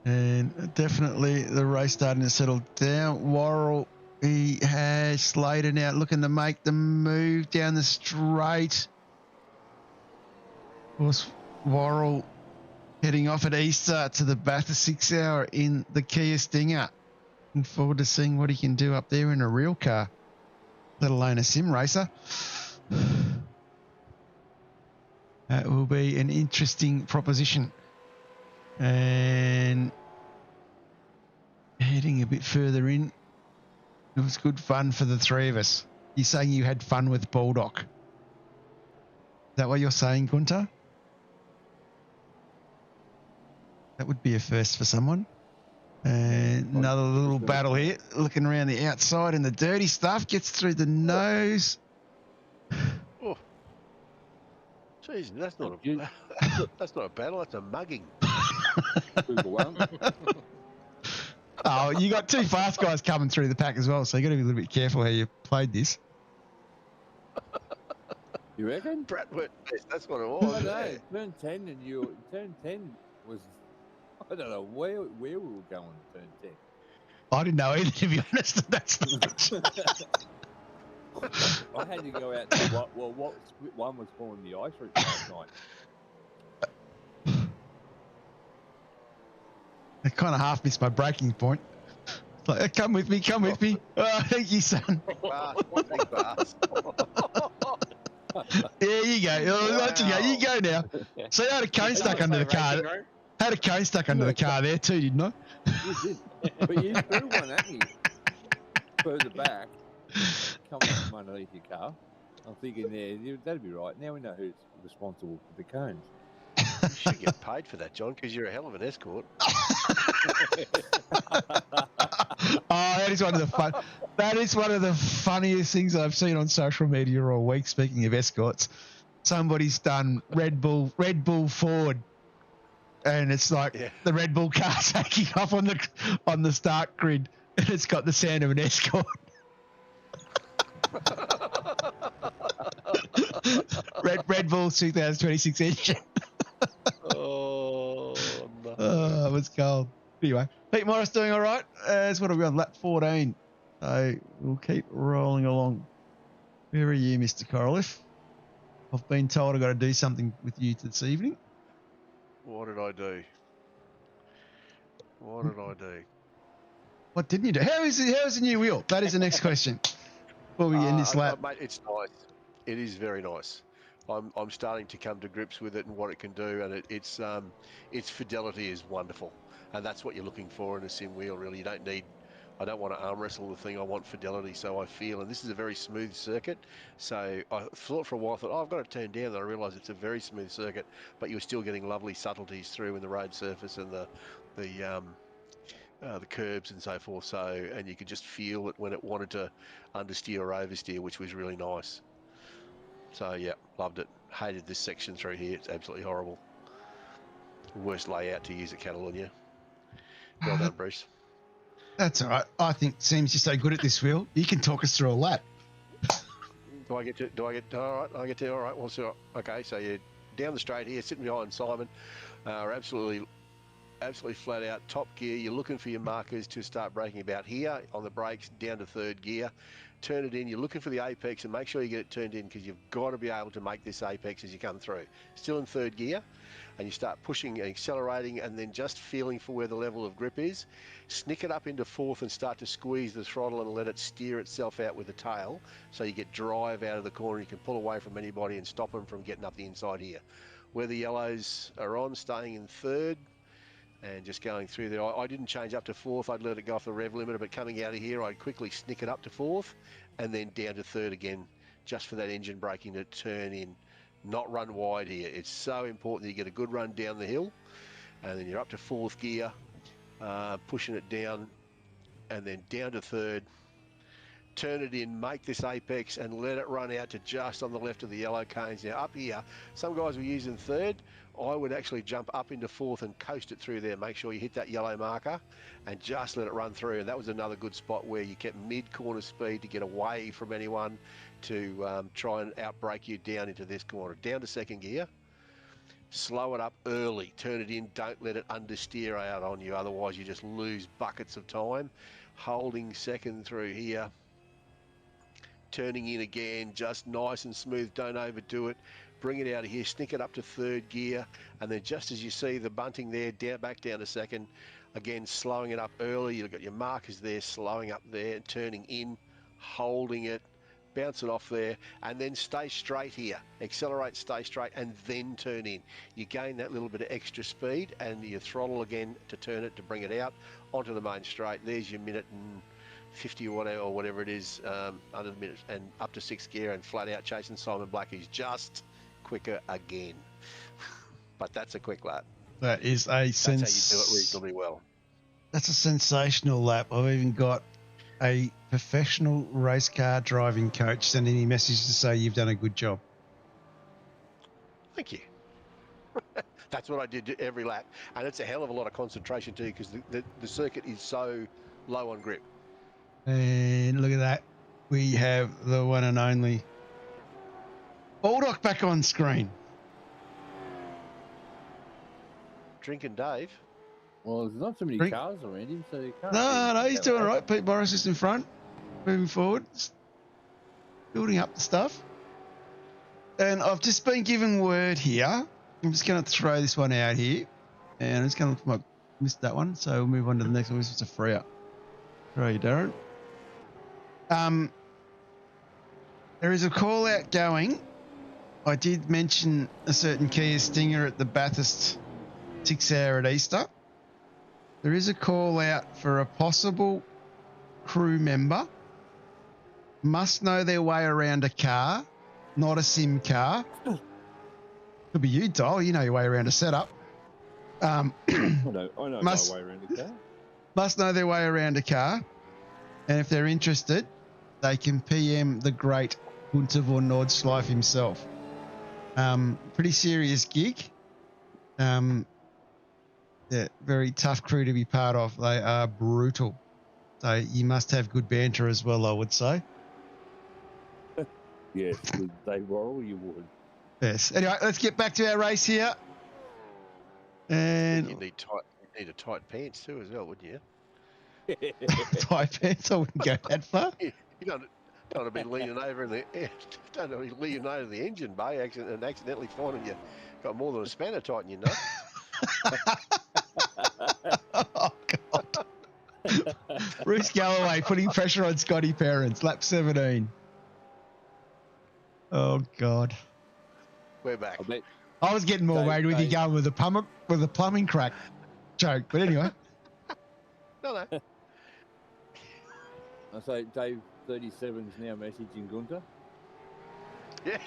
And definitely the race starting to settle down. Worrell, he has Slater now looking to make the move down the straight. Of course, Worrell heading off at Easter to the Bathurst 6 hour in the Kia Stinger. Looking forward to seeing what he can do up there in a real car, let alone a sim racer. That will be an interesting proposition. And heading a bit further in, it was good fun for the three of us. You're saying you had fun with Baldock. Is that what you're saying, Gunter? That would be a first for someone. And another little battle here, looking around the outside and the dirty stuff gets through the nose. Oh, jeez, that's not a battle. That's a mugging. Oh, you got two fast guys coming through the pack as well, so you got to be a little bit careful how you played this. You reckon? Brad went best. That's what it was. No, turn 10 and turn 10 was, I don't know where we were going turn 10. I didn't know either, to be honest, at that stage. I had to go out to what split one was falling the ice route last night. I kind of half missed my breaking point. It's like, come with me, come with me. Oh, thank you, son. Big bars. There you go. Wow. You go now. So I had a cone stuck under the car. Had a cone stuck under the car there too, didn't I? You did. But you threw one at me further back, coming from underneath your car. I'm thinking, that'd be right. Now we know who's responsible for the cones. You should get paid for that, John, because you're a hell of an escort. That is one of the funniest things I've seen on social media all week. Speaking of escorts, somebody's done Red Bull Ford, and it's like the Red Bull car taking off on the start grid, and it's got the sound of an escort. Red Bull 2026 engine. Oh, no. Oh, it was cold. Anyway, Pete Morris doing all right. What are we on? Lap 14. So we'll keep rolling along. Where are you, Mr. Corliff? I've been told I've got to do something with you this evening. What did I do? What didn't you do? How is the new wheel? That is the next question. Before we end this lap. Mate, it's nice. It is very nice. I'm starting to come to grips with it and what it can do, and its fidelity is wonderful, and that's what you're looking for in a sim wheel. Really, I don't want to arm wrestle the thing. I want fidelity. So I feel, and this is a very smooth circuit. So I thought for a while, I've got to turn down. Then I realised it's a very smooth circuit, but you're still getting lovely subtleties through in the road surface and the the curbs and so forth. So, and you could just feel it when it wanted to understeer or oversteer, which was really nice. So yeah, loved it. Hated this section through here. It's absolutely horrible. Worst layout to use at Catalunya. Well done, Bruce. That's all right. I think Sam's just so good at this wheel. You can talk us through a lap. All right. I get to, all right. Well, so, okay. So you're down the straight here, sitting behind Simon. Are absolutely flat out top gear. You're looking for your markers to start braking about here on the brakes, down to third gear. Turn it in. You're looking for the apex and make sure you get it turned in, because you've got to be able to make this apex as you come through. Still in third gear, and you start pushing and accelerating, and then just feeling for where the level of grip is. Snick it up into fourth and start to squeeze the throttle and let it steer itself out with the tail, so you get drive out of the corner. You can pull away from anybody and stop them from getting up the inside here. Where the yellows are on, staying in third and just going through there. I didn't change up to fourth. I'd let it go off the rev limiter, but coming out of here, I'd quickly snick it up to fourth and then down to third again, just for that engine braking to turn in, not run wide here. It's so important that you get a good run down the hill, and then you're up to fourth gear, pushing it down, and then down to third. Turn it in, make this apex, and let it run out to just on the left of the yellow cones. Now up here, some guys were using third. I would actually jump up into fourth and coast it through there. Make sure you hit that yellow marker and just let it run through. And that was another good spot where you kept mid-corner speed to get away from anyone to try and outbrake you down into this corner. Down to second gear. Slow it up early. Turn it in. Don't let it understeer out on you. Otherwise, you just lose buckets of time. Holding second through here. Turning in again, just nice and smooth, don't overdo it. Bring it out of here, snick it up to third gear, and then just as you see the bunting there, back down to second, again slowing it up early. You've got your markers there, slowing up there, turning in, holding it, bounce it off there, and then stay straight here. Accelerate, stay straight, and then turn in. You gain that little bit of extra speed, and you throttle again to turn it, to bring it out onto the main straight. There's your minute and 50 or whatever it is, under the minute, and up to sixth gear and flat out chasing Simon Black, who's just quicker again. But that's a quick lap. That is a That's how you do it reasonably well. That's a sensational lap. I've even got a professional race car driving coach sending me a message to say you've done a good job. Thank you. That's what I did every lap, and it's a hell of a lot of concentration too, because the circuit is so low on grip. And look at that. We have the one and only Baldock back on screen. Drinking Dave. Well, there's not too many Drink. cars around him, so you can't. No, really he's tell doing all that. right. Pete Morris is in front, moving forward, building up the stuff. And I've just been given word here. I'm just going to throw this one out here. And I'm just going to look for missed that one. So we'll move on to the next one. This is a free up. Throw you, Darren. There is a call out going. I did mention a certain Kia Stinger at the Bathurst 6 hour at Easter. There is a call out for a possible crew member. Must know their way around a car, not a sim car. Could be you, Dole. You know your way around a setup. I know Must- my way around the car. Must know their way around a car. And if they're interested, they can PM the great Gunther von Nordschleife himself. Pretty serious gig. Yeah, very tough crew to be part of. They are brutal. So you must have good banter as well, I would say. Yes, with Dave Worrell, you would. Yes. Anyway, let's get back to our race here. And You need a tight pants too as well, wouldn't you? tight pants, I wouldn't go that far. You don't want to be leaning over in the don't want to be leaning over the engine bay and accidentally finding you got more than a spanner tight in your nut. Oh, God. Bruce Galloway putting pressure on Scotty Parents, lap 17. Oh, God. We're back. I bet I was getting more Dave- worried with you Dave- going with the plumbing crack joke. But anyway, No. I say Dave 37 is now messaging Gunther. Yeah.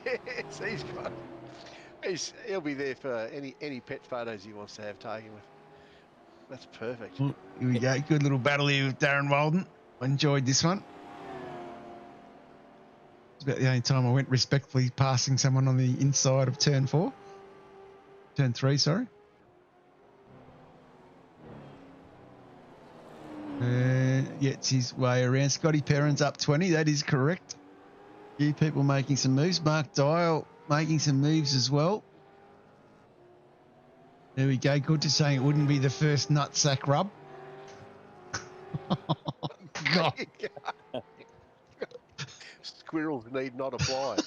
Yes, he's got. He'll be there for any pet photos he wants to have taken with. That's perfect. Well, here we go. Good little battle here with Darren Walden. I enjoyed this one. It's about the only time I went respectfully passing someone on the inside of turn 3, sorry. Gets his way around. Scotty Perrin's up 20. That is correct. Few people making some moves. Mark Dial making some moves as well. There we go. Good to saying it wouldn't be the first nutsack rub. God. Squirrels need not apply.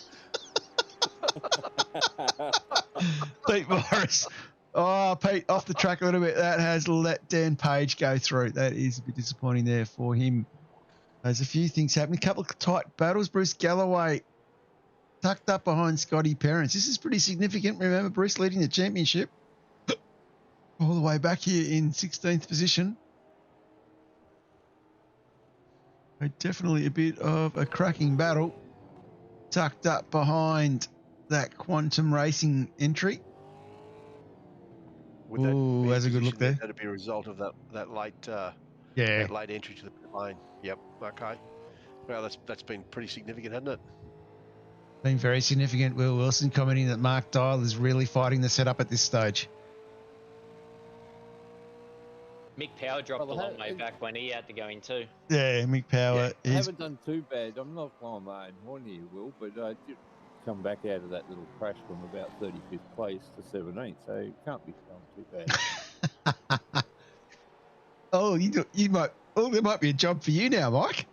Pete Morris. Oh, Pete, off the track a little bit. That has let Dan Page go through. That is a bit disappointing there for him. There's a few things happening. A couple of tight battles. Bruce Galloway tucked up behind Scotty Perrin. This is pretty significant. Remember, Bruce leading the championship all the way back here in 16th position. Definitely a bit of a cracking battle. Tucked up behind that Quantum Racing entry. Ooh, that's a good look there. That'd be a result of that late that late entry to the pit lane. Yep. Okay. Well, that's been pretty significant, hasn't it? Been very significant. Will Wilson commenting that Mark Dial is really fighting the setup at this stage. Mick Power dropped a long way back when he had to go in too. Yeah, Mick Power. I haven't done too bad. I'm not blowing my own horn here, Will, but I did come back out of that little crash from about 35th place to 17th, so it can't be going too bad. Oh, you might. Oh, there might be a job for you now, Mike.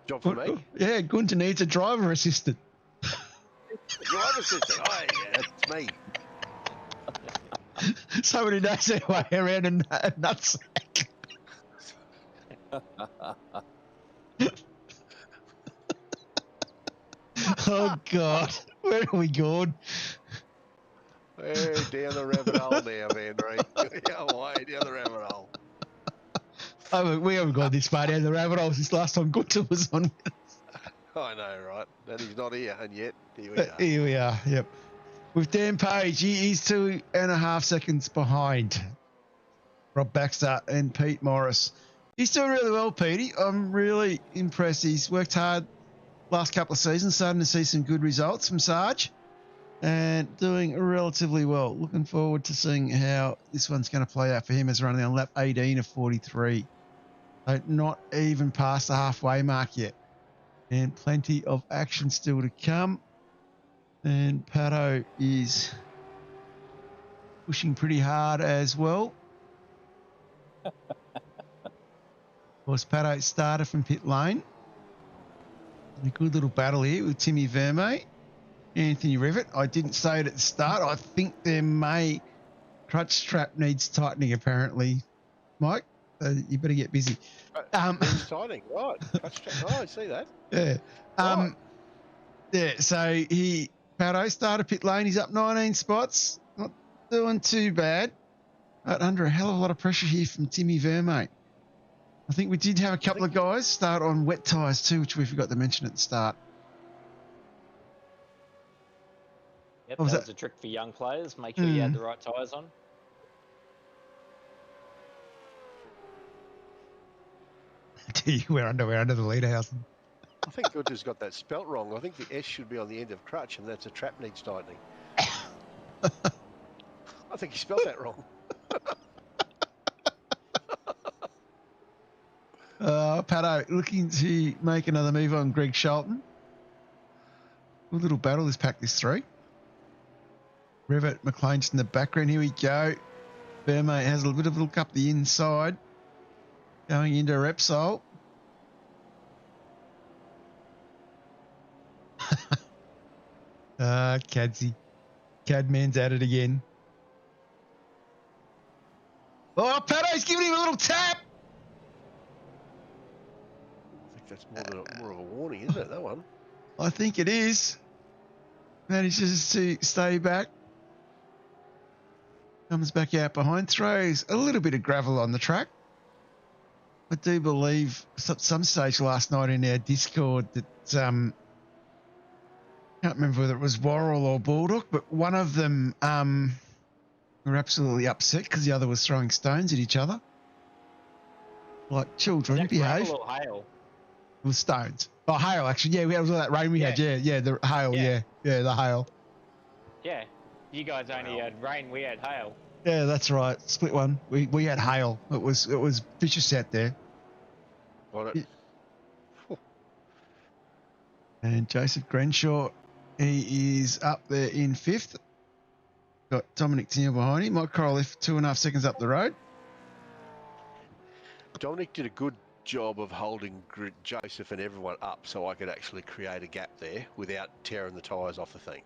Job for me? Yeah, Gunter needs a driver assistant. Driver assistant? Oh, yeah, that's me. Somebody knows their way around a nutsack. Oh, God. Where are we going? Hey, down the rabbit hole now, Vandry. Way down the rabbit hole. Oh, we haven't gone this far down the rabbit hole since last time Gunter was on. I know, right? And he's not here, and yet here we are. Here we are, yep. With Dan Page, he's 2.5 seconds behind Rob Baxter and Pete Morris. He's doing really well, Petey. I'm really impressed. He's worked hard last couple of seasons, starting to see some good results from Sarge and doing relatively well. Looking forward to seeing how this one's going to play out for him as running on lap 18 of 43. So not even past the halfway mark yet. And plenty of action still to come. And Pato is pushing pretty hard as well. Of course, Pato started from pit lane. A good little battle here with Timmy Vermey. Anthony Rivet. I didn't say it at the start. I think crutch strap needs tightening apparently, Mike. You better get busy. Needs tightening, right. Crutch strap. Oh, I see that. Yeah. Right. Yeah, so Pato started pit lane. He's up 19 spots. Not doing too bad. But under a hell of a lot of pressure here from Timmy Vermey. I think we did have a couple of guys start on wet tyres too, which we forgot to mention at the start. Yep, that was a trick for young players. Make sure you had the right tyres on. Do you wear underwear under the Lederhausen? I think Gunter's got that spelt wrong. I think the S should be on the end of crutch, and that's a trap needs tightening. I think he spelled that wrong. Pato looking to make another move on Greg Shelton. Good little battle. Let's pack this through. Rivet, McLean just in the background. Here we go. Vermey has a bit of a look up the inside. Going into Repsol. Cadsy. Cadman's at it again. Oh, Pato's giving him a little tap. I think that's more of a warning, isn't it, that one? I think it is. Manages to stay back. Comes back out behind. Throws a little bit of gravel on the track. I do believe at some stage last night in our Discord that Can't remember whether it was Worrell or Baldock, but one of them were absolutely upset because the other was throwing stones at each other. Like, Is children, that behave. gravel or hail? With stones. Oh, hail, actually. Yeah, it was all that rain we had. Yeah, the hail. Yeah. Yeah, the hail. Yeah. You guys only had rain, we had hail. Yeah, that's right. Split one. We had hail. It was vicious out there. Got Yeah. it. And Joseph Grenshaw, he is up there in 5th. Got Dominic Tierney behind him. Mike Corral left 2.5 seconds up the road. Dominic did a good job of holding Joseph and everyone up so I could actually create a gap there without tearing the tyres off the thing.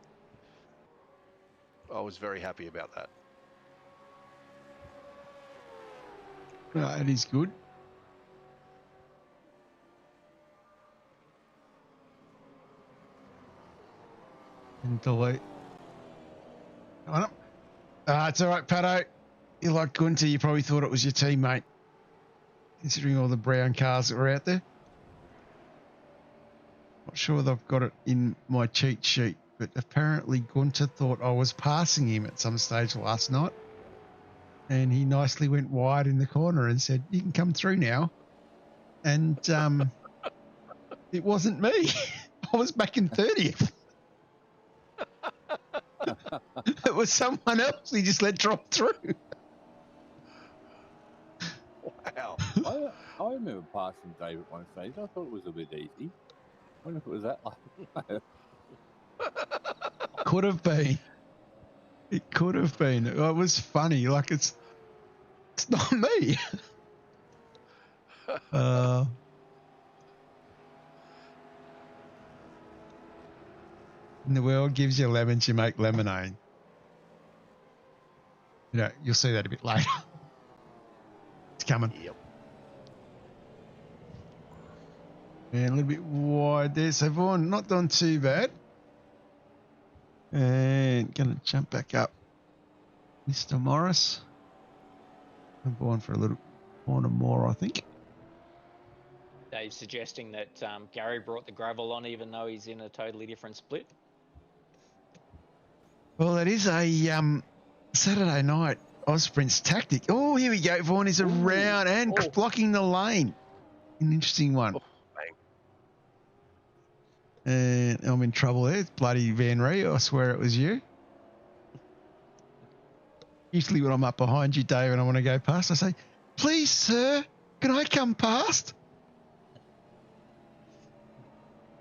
I was very happy about that. That is good. And delete. On it. It's all right, Pato. You like Gunter, you probably thought it was your teammate, considering all the brown cars that were out there. Not sure they've got it in my cheat sheet, but apparently Gunter thought I was passing him at some stage last night. And he nicely went wide in the corner and said, "You can come through now." And it wasn't me. I was back in 30th. It was someone else he just let drop through. Wow. I remember passing Dave at one stage. I thought it was a bit easy. I wonder if it was that like. Could have been. It could have been. It was funny. Like, it's not me. And the world gives you lemons, you make lemonade. You know, you'll see that a bit later. It's coming. Yep. And a little bit wide there. So Vaughan not done too bad. And going to jump back up. Mr. Morris. I'm Vaughan for a little corner more, I think. Dave's suggesting that Gary brought the gravel on even though he's in a totally different split. Well, that is a Saturday night Osprint's tactic. Oh, here we go. Vaughan is around and blocking the lane. An interesting one. And I'm in trouble there. It's bloody Van Ree. I swear it was you. Usually when I'm up behind you, Dave, and I want to go past, I say, "Please, sir, can I come past?"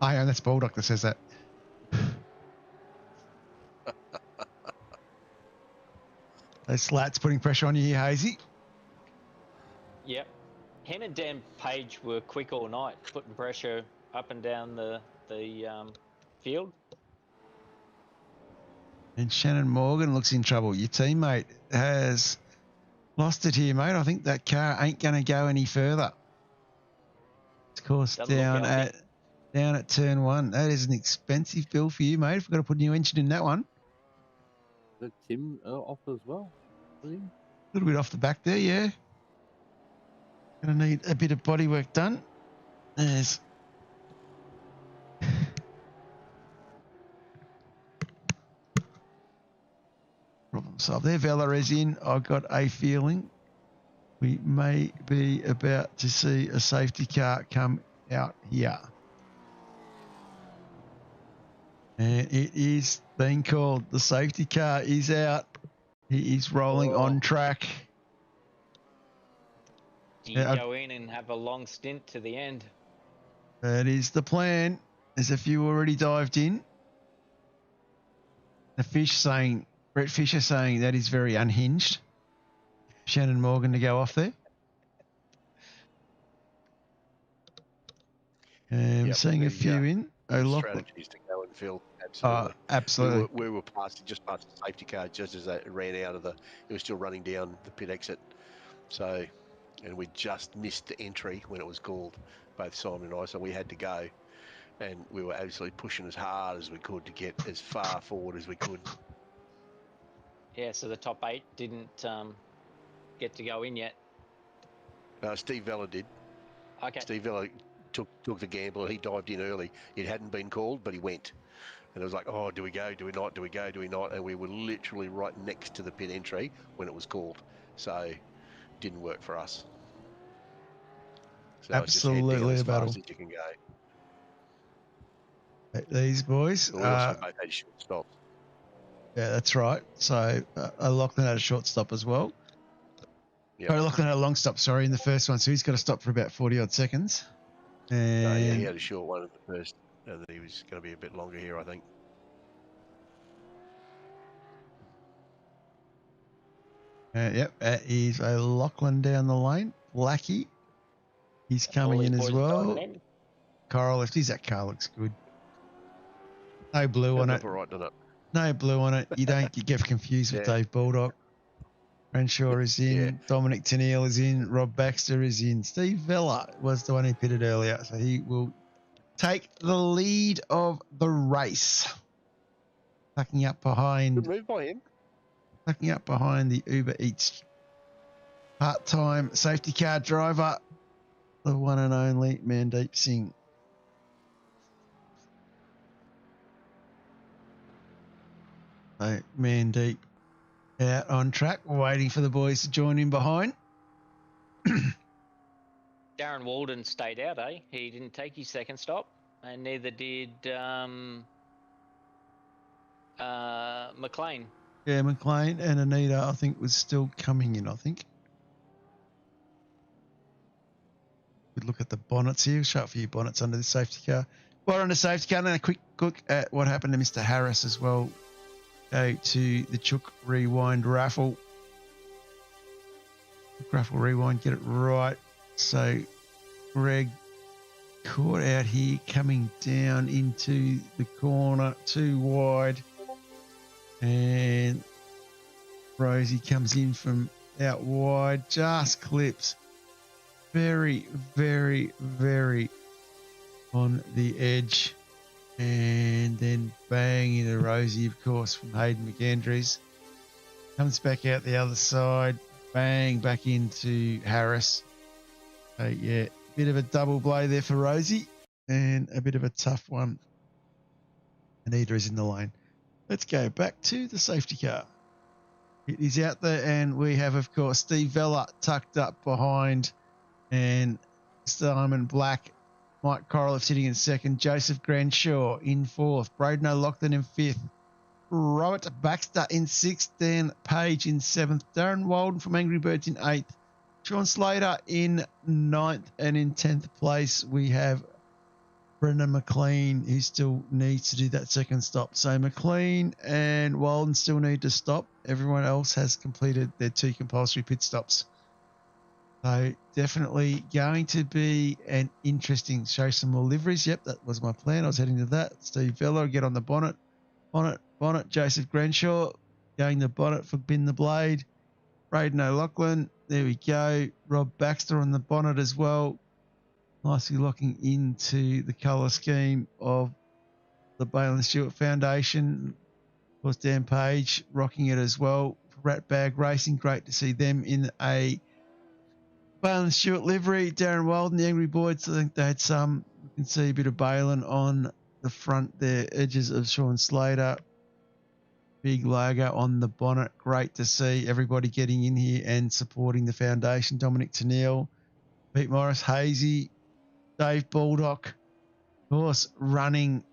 I am. That's Baldock that says that. Those slats putting pressure on you here, Hazy. Yep. Him and Dan Page were quick all night, putting pressure up and down the field. And Shannon Morgan looks in trouble. Your teammate has lost it here, mate. I think that car ain't going to go any further. Of course, down at turn 1. That is an expensive bill for you, mate. We've got to put a new engine in that one. The Tim off as well. A little bit off the back there, yeah. Going to need a bit of body work done. There's problem solved there. Valorez in. I've got a feeling we may be about to see a safety car come out here. And it is being called. The safety car is out. He is rolling on track. Do you go in and have a long stint to the end? That is the plan. There's a few already dived in. Brett Fisher saying that is very unhinged. Shannon Morgan to go off there. Seeing a few in. Strategies to go and fill. Absolutely. Absolutely. We were just past the safety car just as they ran out of it was still running down the pit exit. So, and we just missed the entry when it was called, both Simon and I, so we had to go. And we were absolutely pushing as hard as we could to get as far forward as we could. Yeah, so the top 8 didn't get to go in yet. Steve Vella did. Okay. Steve Vella took the gamble. He dived in early. It hadn't been called, but he went. And it was like, oh, do we go? Do we not? Do we go? Do we not? And we were literally right next to the pit entry when it was called. So didn't work for us. So it's just head down Absolutely as a battle. fast as you can go. These boys. But we also both had short stops. Yeah, that's right. So Lachlan had a short stop as well. Yep. Oh, Lachlan had a long stop, sorry, in the first one. So he's got to stop for about 40 odd seconds. And No, yeah, he had a short one in the first, and he was going to be a bit longer here, I think. Yep, that is a Lachlan down the lane. Blackie, he's coming All in these as boys well. going in. Coral left. That car looks good. No blue on it. All right, doesn't it? No blue on it. You don't get confused with Yeah. Dave Baldock. Renshaw is in. Yeah. Dominic Tennille is in. Rob Baxter is in. Steve Vella was the one who pitted earlier, so he will take the lead of the race. Tucking up behind. Good move by him. Tucking up behind the Uber Eats part-time safety car driver, the one and only Mandeep Singh. So Mandeep out on track, waiting for the boys to join in behind. Darren Walden stayed out, eh? He didn't take his second stop, and neither did McLean. Yeah, McLean and Anita, I think, was still coming in, I think. Good look at the bonnets here. Show a few bonnets under the safety car. Well, under safety car, and a quick look at what happened to Mr. Harris as well. Go to the Chook Rewind raffle. Raffle Rewind, get it right. So Greg caught out here, coming down into the corner, too wide. And Rosie comes in from out wide, just clips. Very, very, very on the edge. And then bang into Rosie, of course, from Hayden McAndrews. Comes back out the other side. Bang, back into Harris. So, yeah, bit of a double blow there for Rosie. And a bit of a tough one. Anita is in the lane. Let's go back to the safety car. It is out there, and we have, of course, Steve Vella tucked up behind, and Simon Black, Mike Korolev sitting in second, Joseph Granshaw in fourth, Braden O'Loughlin in fifth, Robert Baxter in sixth, Dan Page in seventh, Darren Walden from Angry Birds in eighth, Sean Slater in ninth, and in 10th place we have Brendan McLean, who still needs to do that second stop. So McLean and Walden still need to stop. Everyone else has completed their 2 compulsory pit stops. So definitely going to be an interesting show. Some more liveries. Yep, that was my plan. I was heading to that. Steve Vella, get on the bonnet. Bonnet. Joseph Granshaw going the bonnet for Bin the Blade. Braden O'Loughlin. There we go. Rob Baxter on the bonnet as well. Nicely locking into the colour scheme of the Balin Stewart Foundation. Of course, Dan Page rocking it as well. Rat Bag Racing, great to see them in a Balin Stewart livery. Darren Walden, the Angry Boys, I think they had some. You can see a bit of Balin on the front there, edges of Sean Slater. Big logo on the bonnet. Great to see everybody getting in here and supporting the foundation. Dominic Tennille, Pete Morris, Hazy, Dave Baldock, of course, running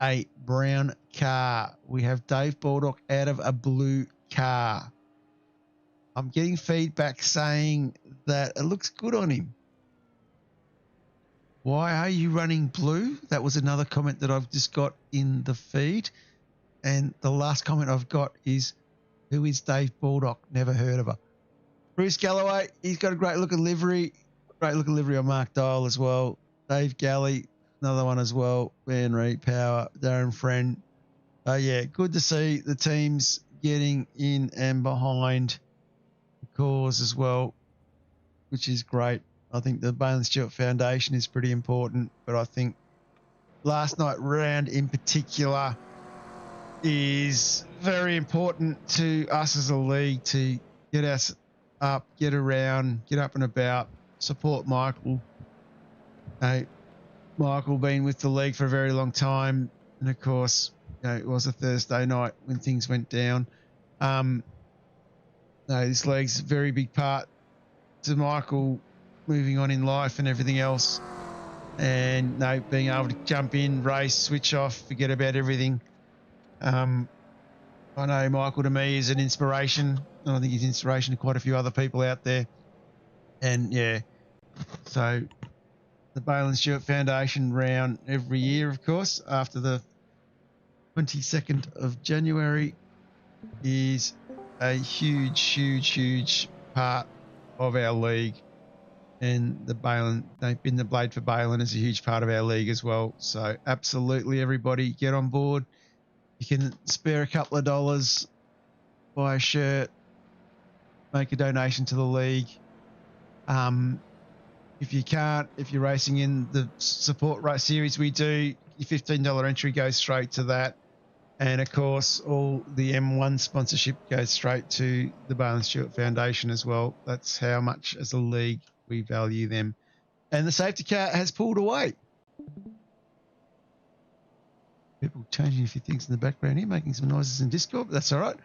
a brown car. We have Dave Baldock out of a blue car. I'm getting feedback saying that it looks good on him. Why are you running blue? That was another comment that I've just got in the feed. And the last comment I've got is, who is Dave Baldock? Never heard of her. Bruce Galloway, he's got a great looking livery. Great looking livery on Mark Dial as well. Dave Galley, another one as well. Man Reed Power, Darren Friend. Yeah, good to see the teams getting in and behind the cause as well, which is great. I think the Balin Stewart Foundation is pretty important, but I think last night round in particular is very important to us as a league to get us up, get around, get up and about, support Michael. Michael been with the league for a very long time, and of course it was a Thursday night when things went down. No, this league's a very big part to Michael moving on in life and everything else. And no, being able to jump in, race, switch off, forget about everything. I know Michael to me is an inspiration. And I think he's inspiration to quite a few other people out there. And yeah, so the Balin Stewart Foundation round every year, of course, after the 22nd of January is a huge part of our league. And the Balin, they've been the Blade for Balin is a huge part of our league as well. So absolutely everybody get on board. You can spare a couple of dollars, buy a shirt, make a donation to the league. If you can't, if you're racing in the support race series we do, your $15 entry goes straight to that. And of course, all the M1 sponsorship goes straight to the Balin Stewart Foundation as well. That's how much as a league we value them. And the safety car has pulled away. People changing a few things in the background here, making some noises in Discord, but that's all right.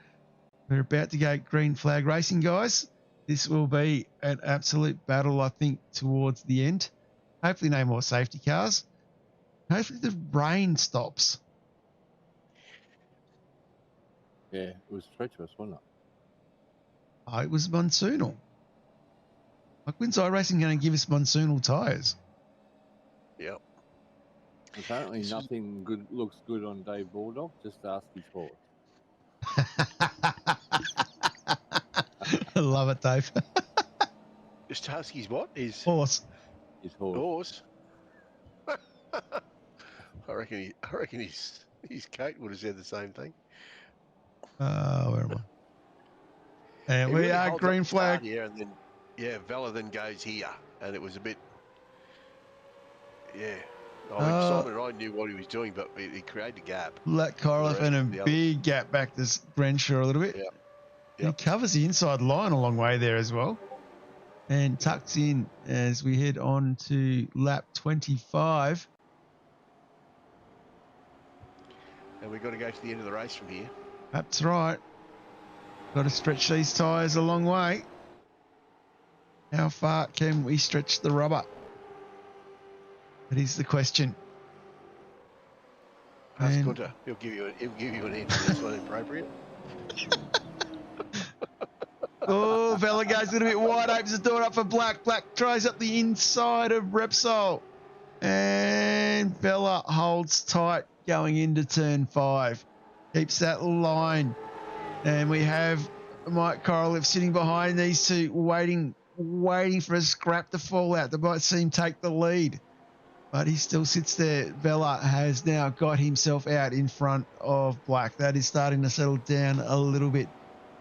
We're about to go green flag racing, guys. This will be an absolute battle, I think, towards the end. Hopefully no more safety cars. Hopefully the rain stops. Yeah, it was treacherous, wasn't it? Oh, it was monsoonal. Like, when's iRacing going to give us monsoonal tyres? Yep. Apparently nothing good looks good on Dave Baldock. Just ask his horse. I love it, Dave. Just ask his what? His Horse. His horse. horse. I reckon his coat would have said the same thing. Where am I? And He we really are holds green up the start flag. here, and then Vela then goes here, and it was a bit Simon and I knew what he was doing, but he created a gap. Let Corliff and a big gap back to Grenshaw a little bit. Yeah. He covers the inside line a long way there as well. And tucks in as we head on to lap 25. And we've got to go to the end of the race from here. That's right. Got to stretch these tyres a long way. How far can we stretch the rubber? That is the question. Ask Gunter. He'll give you an answer that's not appropriate. Oh, Vela goes a little bit wide, opens the door up for Black. Black tries up the inside of Repsol. And Vela holds tight going into turn 5. Keeps that line. And we have Mike Corliff sitting behind these two, waiting for a scrap to fall out. They might see him take the lead. But he still sits there. Vela has now got himself out in front of Black. That is starting to settle down a little bit.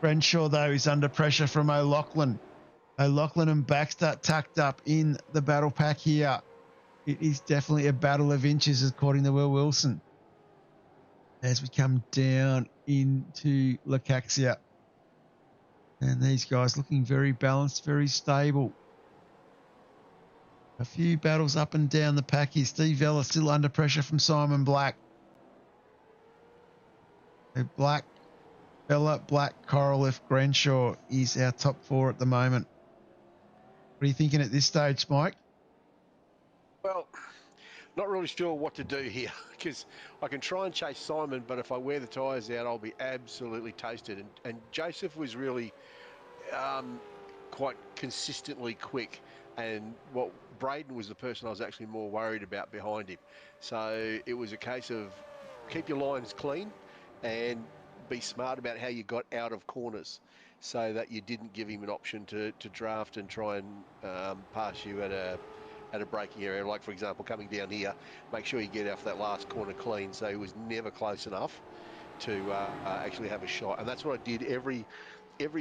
Renshaw, though, is under pressure from O'Loughlin. O'Loughlin and Baxter tucked up in the battle pack here. It is definitely a battle of inches, according to Will Wilson. As we come down into Lucaxia. And these guys looking very balanced, very stable. A few battles up and down the pack here. Steve Vela still under pressure from Simon Black. So Black, Vela, Black, Corliff, Grenshaw is our top 4 at the moment. What are you thinking at this stage, Mike? Well, not really sure what to do here because I can try and chase Simon, but if I wear the tyres out, I'll be absolutely toasted. And Joseph was really quite consistently quick. And Braden was the person I was actually more worried about behind him. So it was a case of keep your lines clean and be smart about how you got out of corners so that you didn't give him an option to draft and try and pass you at a braking area. Like, for example, coming down here, make sure you get off that last corner clean. So he was never close enough to actually have a shot. And that's what I did every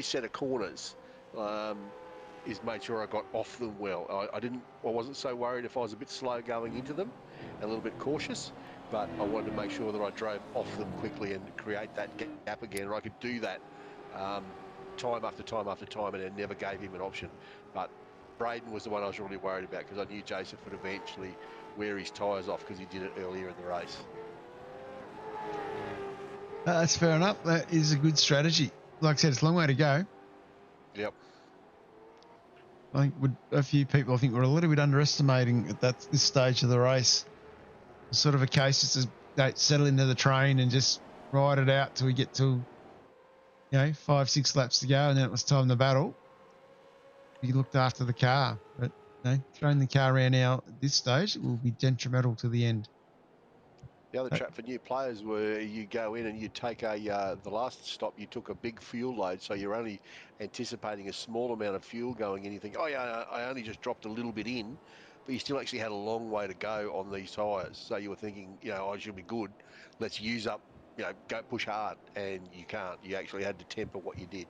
set of corners. Is made sure I got off them well. I wasn't so worried if I was a bit slow going into them, a little bit cautious, but I wanted to make sure that I drove off them quickly and create that gap again. And I could do that time after time after time, and I never gave him an option. But Braden was the one I was really worried about because I knew Joseph would eventually wear his tyres off because he did it earlier in the race. That's fair enough. That is a good strategy. Like I said, it's a long way to go. Yep. I think a few people, I think, were a little bit underestimating at this stage of the race. It's sort of a case just to settle into the train and just ride it out till we get to, 5-6 laps to go, and then it was time to battle. You looked after the car, but throwing the car around now at this stage, it will be detrimental to the end. The other trap for new players were you go in and you take the last stop, you took a big fuel load, so you're only anticipating a small amount of fuel going in. You think, oh yeah, I only just dropped a little bit in, but you still actually had a long way to go on these tyres. So you were thinking, I should be good. Let's use up, go push hard, and you can't. You actually had to temper what you did.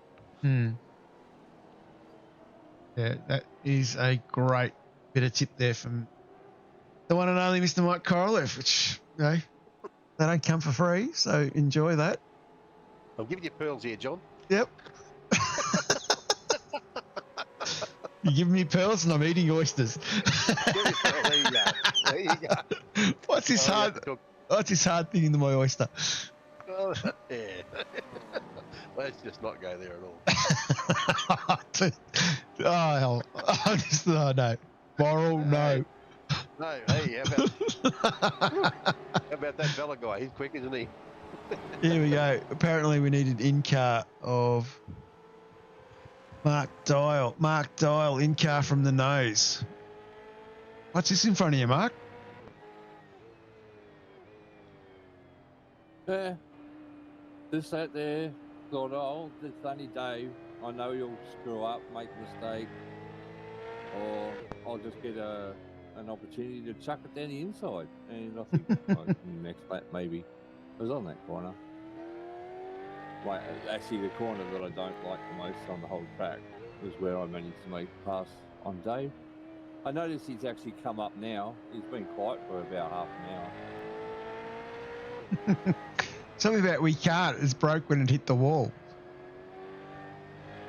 Yeah, that is a great bit of tip there from the one and only Mr. Mike Korolev, which, they don't come for free, so enjoy that. I'm giving you pearls here, John. Yep. You're giving me pearls and I'm eating oysters. There you go. There you go. What's this hard thing into my oyster? Oh, yeah. Let's just not go there at all. Oh, hell. No. Moral, no. No, hey, how about that fella guy? He's quick, isn't he? Here we go. Apparently we need an in-car of Mark Dial. Mark Dial, in-car from the nose. What's this in front of you, Mark? Yeah. Just sat there, thought, oh, it's only Dave. I know you'll screw up, make a mistake, or I'll just get an opportunity to chuck it down the inside. And I think next lap maybe. I was on that corner. Actually, the corner that I don't like the most on the whole track was where I managed to make a pass on Dave. I noticed he's actually come up now. He's been quiet for about half an hour. Something about we can't is broke when it hit the wall.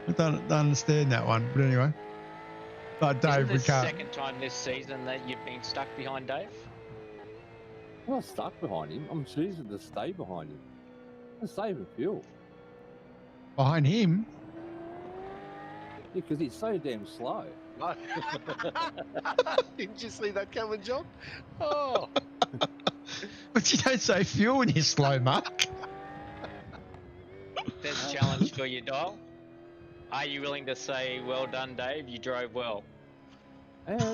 I don't understand that one, but anyway. But Dave, we Isn't this can't. the second time this season that you've been stuck behind Dave? I'm not stuck behind him. I'm choosing to stay behind him. I'm saving fuel. Behind him? Yeah, because he's so damn slow. No. Didn't you see that coming, John? Oh. But you don't say fuel when you're slow, Mark. There's a challenge for you, Dial. Are you willing to say, well done, Dave, you drove well?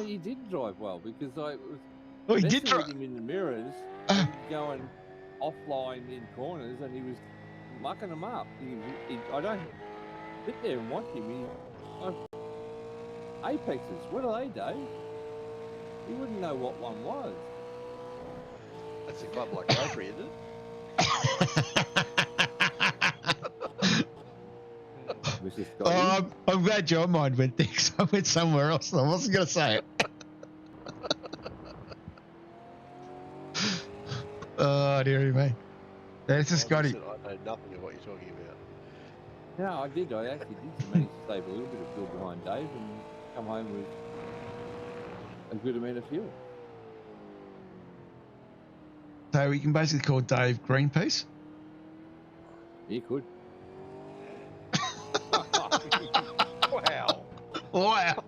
He did drive well because I was He did messing with him in the mirrors, and going offline in corners, and he was mucking them up. I don't sit there and watch him. Apexes, what are they, Dave? You wouldn't know what one was. That's a club like Rotary, isn't it? I'm glad your mind went there because I went somewhere else. I wasn't going to say it. Oh, dearie me. There's a Scotty. I know nothing of what you're talking about. No, I did. I actually did manage to save a little bit of fuel behind Dave and come home with a good amount of fuel. So we can basically call Dave Greenpeace. You could. Wow. Wow.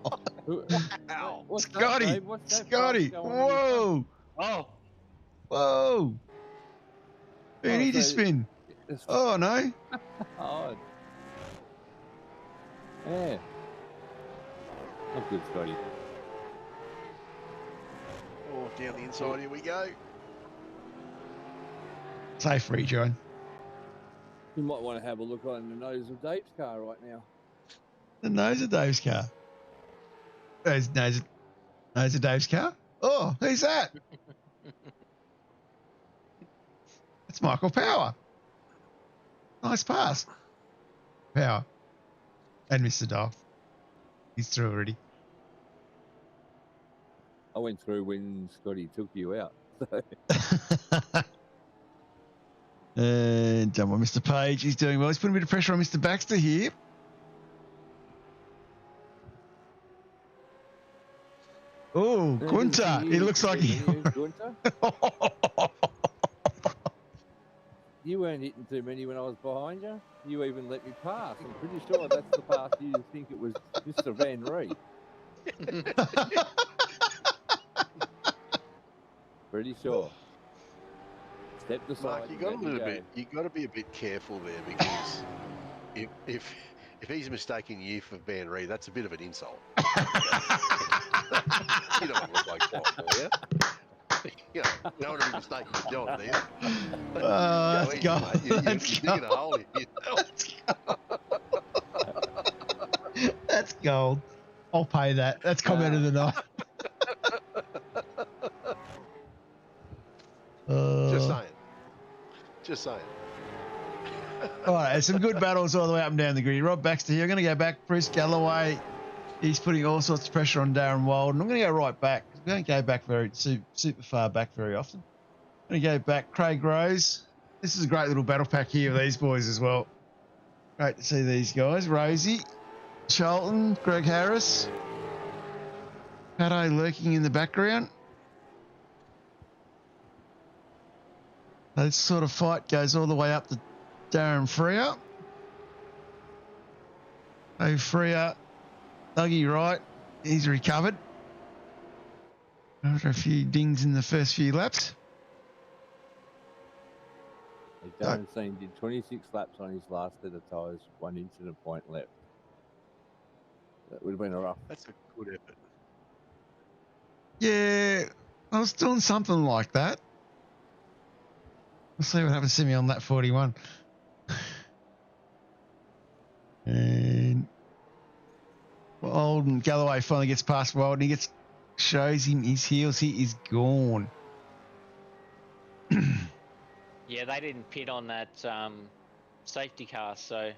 Wow. What's that, Scotty. Dave? What's that Scotty. fast going on? Whoa. Oh, Whoa. Who Oh, did you so- spin? Oh, no. Oh. Yeah. I'm good, Scotty. Oh, down the inside, here we go. Safe rejoin. You might want to have a look on the nose of Dave's car right now. The nose of Dave's car. There's nose of Dave's car. Oh, who's that? It's Michael Power. Nice pass. Power. And Mr. Dolph. He's through already. I went through when Scotty took you out. So. And jump on Mr. Page. He's doing well. He's putting a bit of pressure on Mr. Baxter here. Oh, Gunter. He looks like he... Gunter? you weren't hitting too many when I was behind you. You even let me pass. I'm pretty sure that's the pass you think it was Mr. Van Ree. Pretty sure. Step aside. Mark, you and got a let me little go. bit. You got to be a bit careful there because if he's mistaking you for Van Ree, that's a bit of an insult. You don't want to look like John, do you? You don't want to be mistaken for John, do you? That's easy, gold. mate. You're That's digging a gold. hole in yourself. That's gold. I'll pay that. That's comment of the night. Just saying. Just saying. All right, some good battles all the way up and down the grid. Rob Baxter here. I'm going to go back. Bruce Galloway, he's putting all sorts of pressure on Darren Walden. I'm going to go right back. We don't go back super far back very often. I'm going to go back. Craig Rose. This is a great little battle pack here with these boys as well. Great to see these guys. Rosie, Charlton, Greg Harris, Pato lurking in the background. This sort of fight goes all the way up to Darren Freer. Oh, Freer, Dougie Wright, he's recovered after a few dings in the first few laps. Darren Seen did 26 laps on his last set of tyres, 1 incident point left. That would have been a rough. That's a good effort. Yeah, I was doing something like that. We'll see what happens to me on that 41. And Walden, Galloway finally gets past Walden. He shows him his heels. He is gone. Yeah, they didn't pit on that safety car, so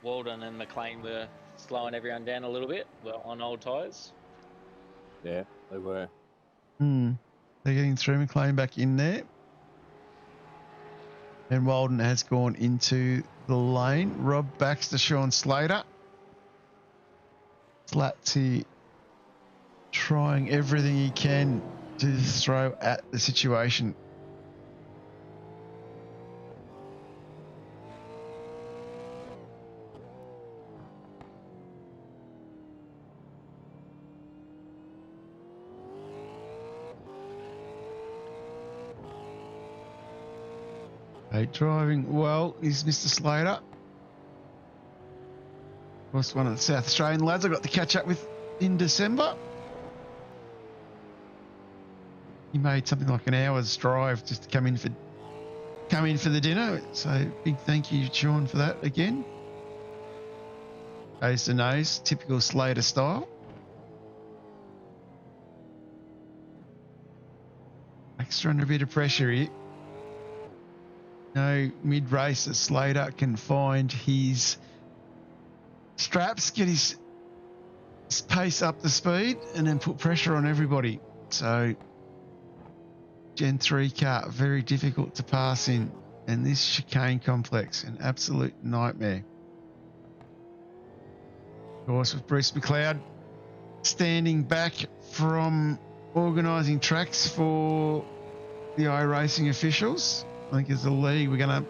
Walden and McLean were slowing everyone down a little bit on old tyres. Yeah, they were. They're getting through. McLean back in there. And Walden has gone into the lane. Rob Baxter, Sean Slater. Slatsy trying everything he can to throw at the situation. Driving well is Mr. Slater. Of course, one of the South Australian lads I got to catch up with in December. He made something like an hour's drive just to come in for the dinner. So big thank you, Sean, for that again. Nose to nose, typical Slater style. Extra under a bit of pressure here. No, mid-race that Slater can find his straps, get his pace up the speed, and then put pressure on everybody. So, Gen 3 car, very difficult to pass in. And this chicane complex, an absolute nightmare. Of course, with Bruce McLeod standing back from organising tracks for the iRacing officials. I think as a league, we're going to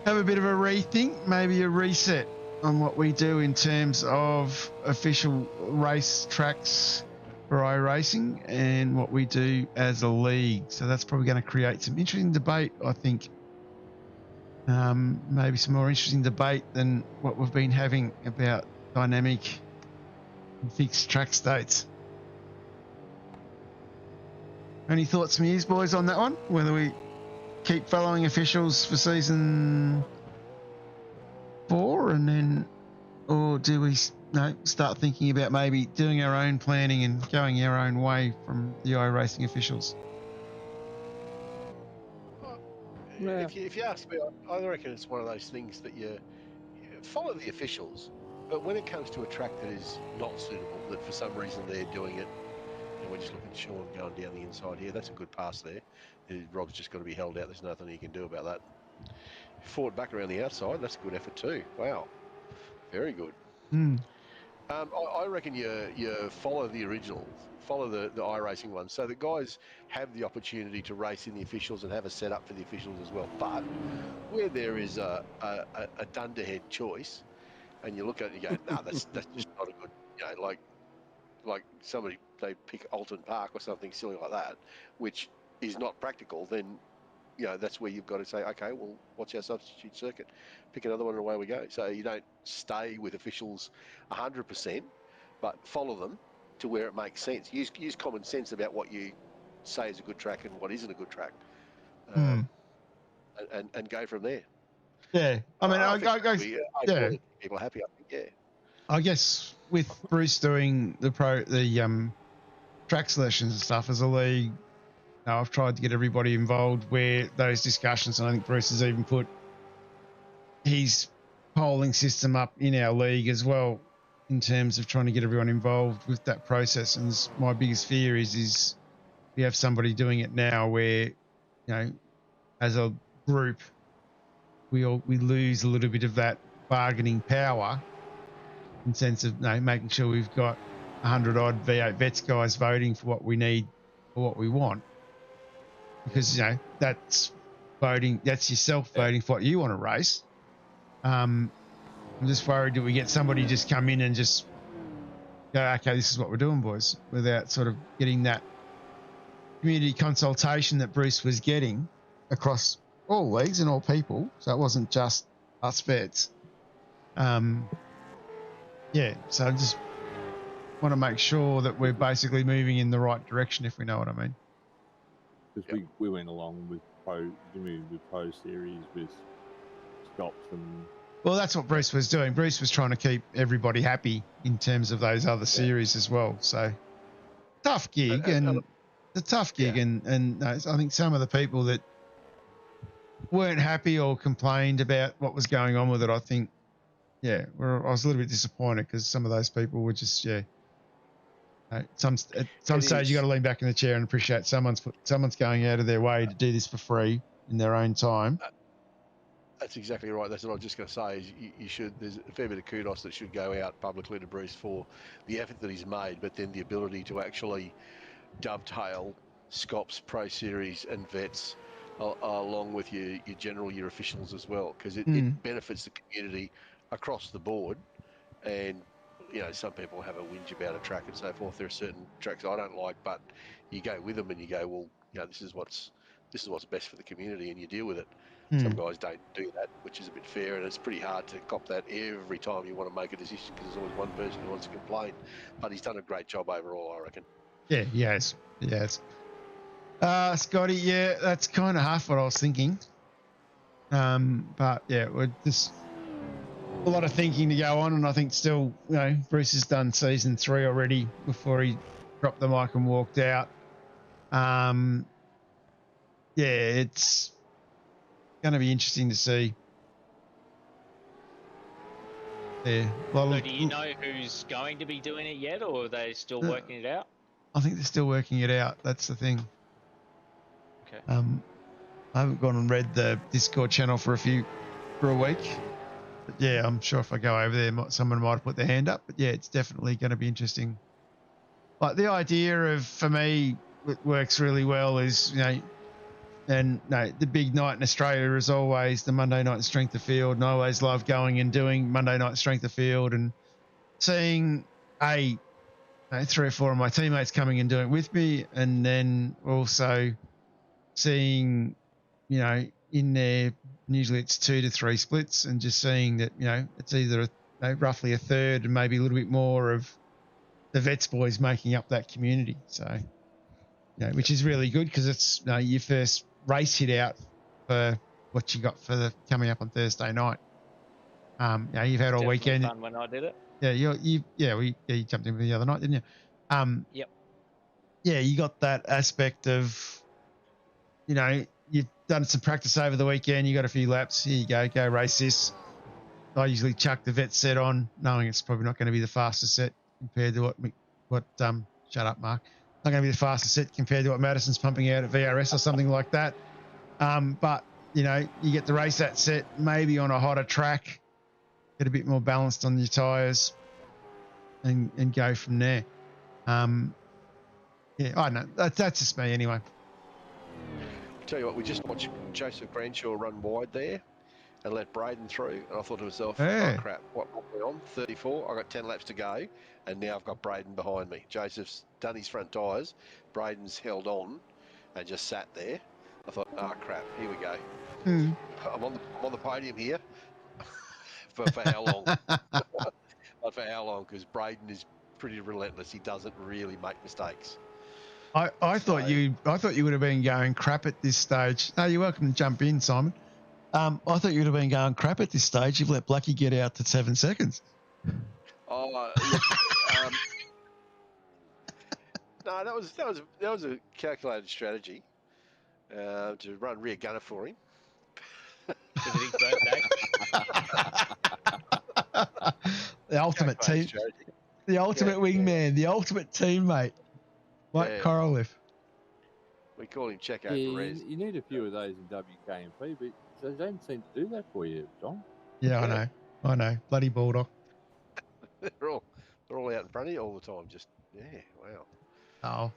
have a bit of a rethink, maybe a reset on what we do in terms of official race tracks for iRacing and what we do as a league. So that's probably going to create some interesting debate, I think. Maybe some more interesting debate than what we've been having about dynamic and fixed track states. Any thoughts from you boys on that one? Whether we keep following officials for season 4 and then, or do we start thinking about maybe doing our own planning and going our own way from the iRacing officials? Yeah. If you ask me, I reckon it's one of those things that you follow the officials, but when it comes to a track that is not suitable, that for some reason they're doing it, and we're just looking at Sean going down the inside here, that's a good pass there. Rob's just got to be held out. There's nothing he can do about that. Forward back around the outside, that's a good effort too. Wow. Very good. I reckon you follow the original, follow the iRacing one, so the guys have the opportunity to race in the officials and have a setup for the officials as well. But where there is a dunderhead choice, and you look at it and you go, nah, that's just not a good, like somebody, they pick Alton Park or something silly like that, which is not practical, then that's where you've got to say, okay, well, what's our substitute circuit? Pick another one and away we go. So you don't stay with officials 100%, but follow them to where it makes sense. Use common sense about what you say is a good track and what isn't a good track, and go from there. Yeah, I mean, I yeah, people are happy. I think, yeah. I guess with Bruce doing the track selections and stuff as a league, I've tried to get everybody involved where those discussions, and I think Bruce has even put his polling system up in our league as well in terms of trying to get everyone involved with that process. And my biggest fear is we have somebody doing it now where, as a group, we lose a little bit of that bargaining power in sense of making sure we've got 100 odd V8 vets guys voting for what we need or what we want. Because that's voting. That's yourself voting for what you want to race. I'm just worried that we get somebody just come in and just go, okay, this is what we're doing, boys, without sort of getting that community consultation that Bruce was getting across all leagues and all people. So it wasn't just us vets. So I just want to make sure that we're basically moving in the right direction, if we know what I mean. Because we went along with Pro Series with stops and. Well, that's what Bruce was doing. Bruce was trying to keep everybody happy in terms of those other series as well. So tough gig, and a tough gig, and I think some of the people that weren't happy or complained about what was going on with it, I think, I was a little bit disappointed because some of those people were just at some stage you got to lean back in the chair and appreciate someone's going out of their way to do this for free in their own time. That's exactly right. That's what I was just going to say. Is you should. There's a fair bit of kudos that should go out publicly to Bruce for the effort that he's made, but then the ability to actually dovetail Scops, Pro Series, and vets along with your officials as well, because it benefits the community across the board. And some people have a whinge about a track and so forth. There are certain tracks I don't like, but you go with them and you go, well, this is what's best for the community, and you deal with it. Some guys don't do that, which is a bit fair, and it's pretty hard to cop that every time you want to make a decision because there's always one person who wants to complain. But he's done a great job overall, I reckon. Yeah, he has. Scotty, that's kind of half what I was thinking. But we're just a lot of thinking to go on, and I think still, Bruce has done season 3 already before he dropped the mic and walked out. It's going to be interesting to see. So do you know who's going to be doing it yet, or are they still working it out? I think they're still working it out. That's the thing. Okay. I haven't gone and read the Discord channel for a week. But I'm sure if I go over there, someone might have put their hand up. But it's definitely going to be interesting. Like the idea of, for me, what works really well is, the big night in Australia is always the Monday night strength of field, and I always love going and doing Monday night strength of field and seeing 3 or 4 of my teammates coming and doing it with me, and then also seeing, in there, usually it's 2 to 3 splits, and just seeing that, it's either roughly a third and maybe a little bit more of the vets boys making up that community. So, which is really good because it's your first race hit out for what you got for the coming up on Thursday night. You've had all weekend. Fun when I did it. Yeah, you jumped in the other night, didn't you? Yep. Yeah, you got that aspect of, you've done some practice over the weekend. You got a few laps. Here you go race this. I usually chuck the vet set on, knowing it's probably not going to be the fastest set compared to what. Shut up, Mark. Not going to be the fastest set compared to what Madison's pumping out at VRS or something like that. But you get to race that set maybe on a hotter track, get a bit more balanced on your tyres. and go from there. Yeah, I know that's just me anyway. Tell you what, we just watched Joseph Granshaw run wide there and let Braden through. And I thought to myself, Yeah. oh crap, what are we on? 34. I got 10 laps to go, and now I've got Braden behind me. Joseph's done his front tyres. Braden's held on and just sat there. I thought, oh crap, here we go. Hmm. I'm on the podium here. for how long? But for how long? Because Braden is pretty relentless. He doesn't really make mistakes. I thought you would have been going crap at this stage. No, you're welcome to jump in, Simon. I thought you would have been going crap at this stage. You've let Blackie get out to 7 seconds. Oh, look, no, that was a calculated strategy to run rear gunner for him. Was it his birthday? The ultimate team, Strategy. the ultimate wingman, the ultimate teammate, like Yeah. Coroliff. We call him Checo Yeah, Perez. you need a few of those in WKMP, but they don't seem to do that for you, John. Yeah, I know. Bloody Bulldog. they're all out in front of you all the time. Just wow. Oh.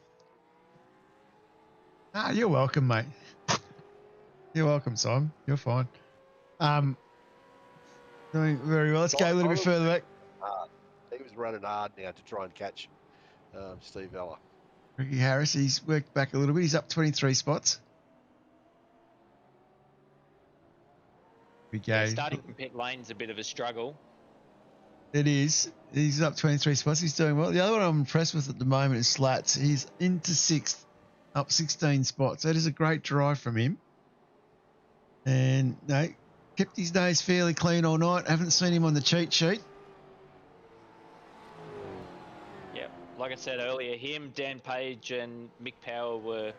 Ah, you're welcome, mate. You're welcome, Simon. You're fine. Doing very well. Let's go a little bit further back. He was running hard now to try and catch Steve Vella. Ricky Harris, he's worked back a little bit. He's up 23 spots. We go. Yeah, starting from pit lane's a bit of a struggle. It is. He's up 23 spots. He's doing well. The other one I'm impressed with at the moment is Slats. He's into 6th, up 16 spots. That is a great drive from him. And no, kept his days fairly clean all night. Haven't seen him on the cheat sheet. Yeah, like I said earlier, him, Dan Page, and Mick Power were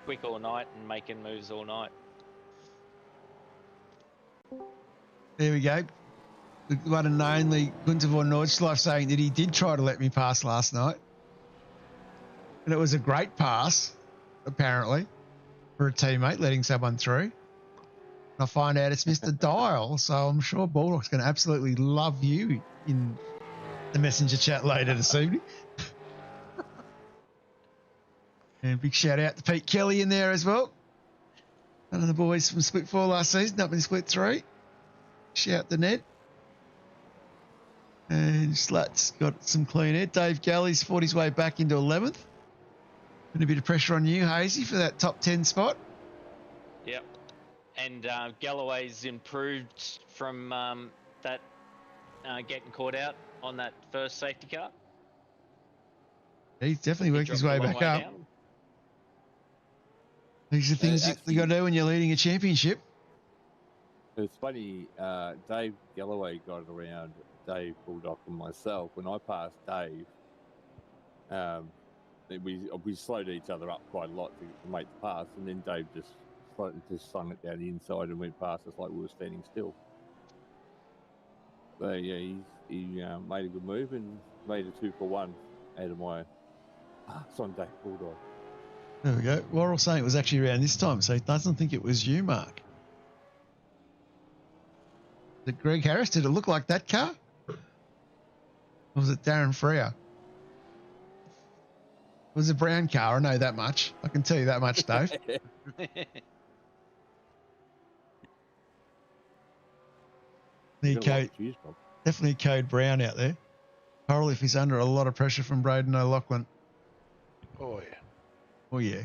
quick all night and making moves all night. There we go. The one and only Gunther von Nordschleife saying that he did try to let me pass last night. And it was a great pass, apparently, for a teammate letting someone through. I find out it's Mr. Dial, so I'm sure Bulldog's going to absolutely love you in the messenger chat later this evening. And big shout out to Pete Kelly in there as well. One of the boys from Split 4 last season, up in Split 3. Shout the net. And Slats got some clean air. Dave Galley's fought his way back into 11th. Putting a bit of pressure on you, Hazy, for that top 10 spot. Yep. And Galloway's improved from that getting caught out on that first safety car. He's definitely worked his way back up. Down. These are things you got to do when you're leading a championship. It's funny, Dave Galloway got around Dave, Bulldog, and myself. When I passed Dave, we slowed each other up quite a lot to make the pass, and then Dave just slung it down the inside and went past us like we were standing still. So yeah, he made a good move and made a 2-for-1 out of my pass on Dave Bulldog. There we go. Worrell saying it was actually around this time, so he doesn't think it was you, Mark. Did Greg Harris? Did it look like that car? Or was it Darren Freer? It was a brown car, I know that much. I can tell you that much, Dave. Definitely code brown out there. Coral, if he's under a lot of pressure from Braden O'Loughlin. Oh yeah. Oh yeah.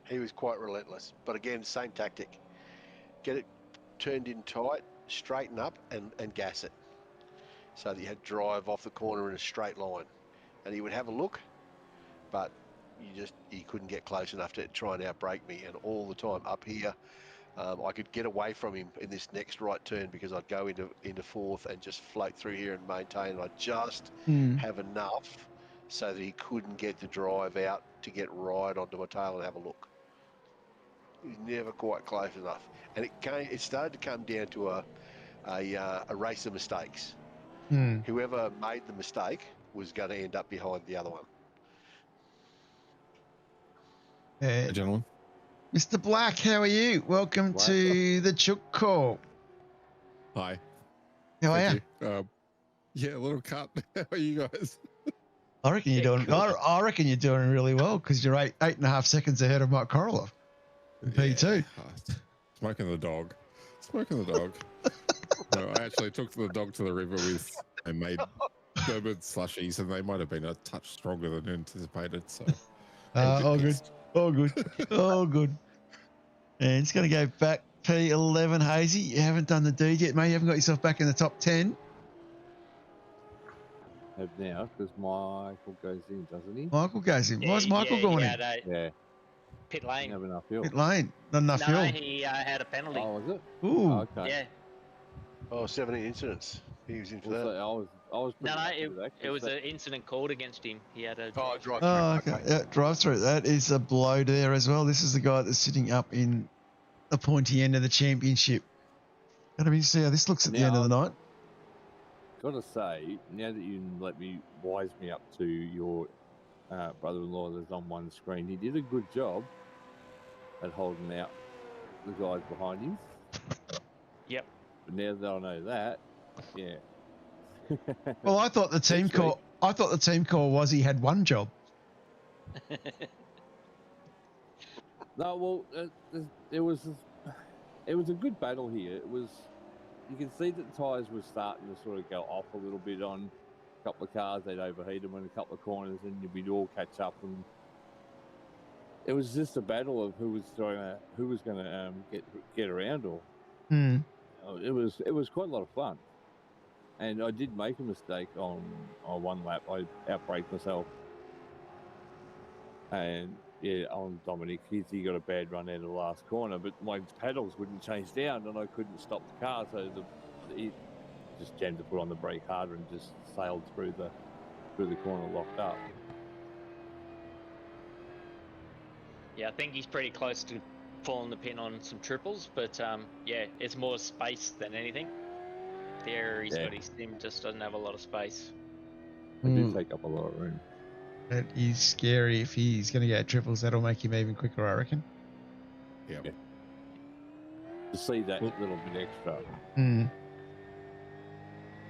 He was quite relentless. But again, same tactic. Get it turned in tight, straighten up and gas it. So that you had to drive off the corner in a straight line. And he would have a look, but he couldn't get close enough to try and outbrake me. And all the time up here, I could get away from him in this next right turn because I'd go into fourth and just float through here and maintain. I'd just have enough so that he couldn't get the drive out to get right onto my tail and have a look. He's never quite close enough. And it started to come down to a race of mistakes. Whoever made the mistake was going to end up behind the other one. Hey, gentlemen. Mr. Black, how are you? Welcome to the Chook Call. Hi. How are you? Yeah, a little cut. How are you guys? I reckon you're doing. I reckon you're doing really well because you're 8.5 seconds ahead of Mike Korolev in P2. Smoking the dog. Smoking the dog. No, I actually took the dog to the river with and made bourbon slushies, and they might have been a touch stronger than anticipated. So, all good. All good. All good. And it's going to go back P11, Hazy. You haven't done the deed yet, mate. You haven't got yourself back in the top 10. Have now, because Michael goes in, doesn't he? Michael goes in. Why's Michael going in? Yeah. Pit lane. Have enough fuel. Pit lane. Not enough No, fuel. he had a penalty. Oh, was it? Ooh. Oh, okay. Yeah. Oh, 17 incidents. He was in for that. Also, I was No, pretty happy with that, it was 'cause an incident called against him. He had a. Oh, drive Oh, through. okay. Yeah, drive through. That is a blow there as well. This is the guy that's sitting up in the pointy end of the championship. Gotta be see how this looks at the end of the night. Gotta say, now that you let me wise me up to your brother-in-law that's on one screen, he did a good job at holding out the guys behind him. Yep. But now that I know that, yeah. Well, I thought the team call. I thought the team call was he had one job. No, well, it was a good battle here. It was. You can see that the tyres were starting to sort of go off a little bit on a couple of cars. They'd overheat them in a couple of corners, and we'd all catch up. And it was just a battle of who was going to get around all. It was quite a lot of fun. And I did make a mistake on one lap. I outbraked myself. And yeah, on Dominic, he got a bad run out of the last corner, but my pedals wouldn't change down, and I couldn't stop the car, so he just jammed the foot on the brake harder and just sailed through the corner, locked up. Yeah, I think he's pretty close to falling the pin on some triples, but yeah, it's more space than anything. There, he's got his sim, just doesn't have a lot of space. They do take up a lot of room. That is scary. If he's going to get triples, that'll make him even quicker, I reckon. Yeah. To see that little bit extra.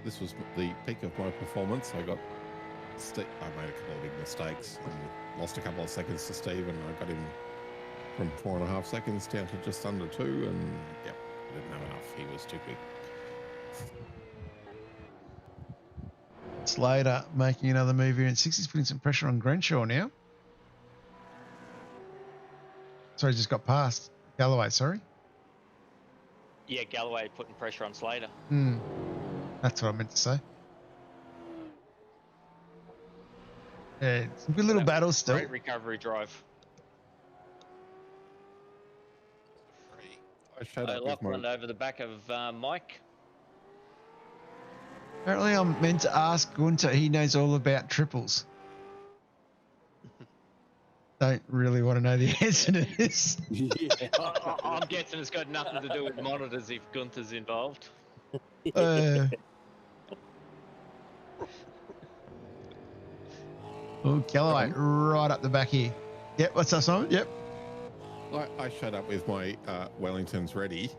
This was the peak of my performance. I made a couple of big mistakes and lost a couple of seconds to Steve, and I got him from 4.5 seconds down to just under 2, and yep, I didn't have enough. He was too quick. Slater making another move here in 6. He's putting some pressure on Grenshaw now. Sorry, just got past. Galloway, sorry. Yeah, Galloway putting pressure on Slater. That's what I meant to say. Yeah, some good little battles still. Great recovery drive. I showed up with Lachlan over the back of Mike. Apparently, I'm meant to ask Gunter. He knows all about triples. Don't really want to know the answer to this. Yeah. I'm guessing it's got nothing to do with monitors if Gunter's involved. Oh, Galloway, right up the back here. Yep, what's up, Simon? Yep. I showed up with my Wellingtons ready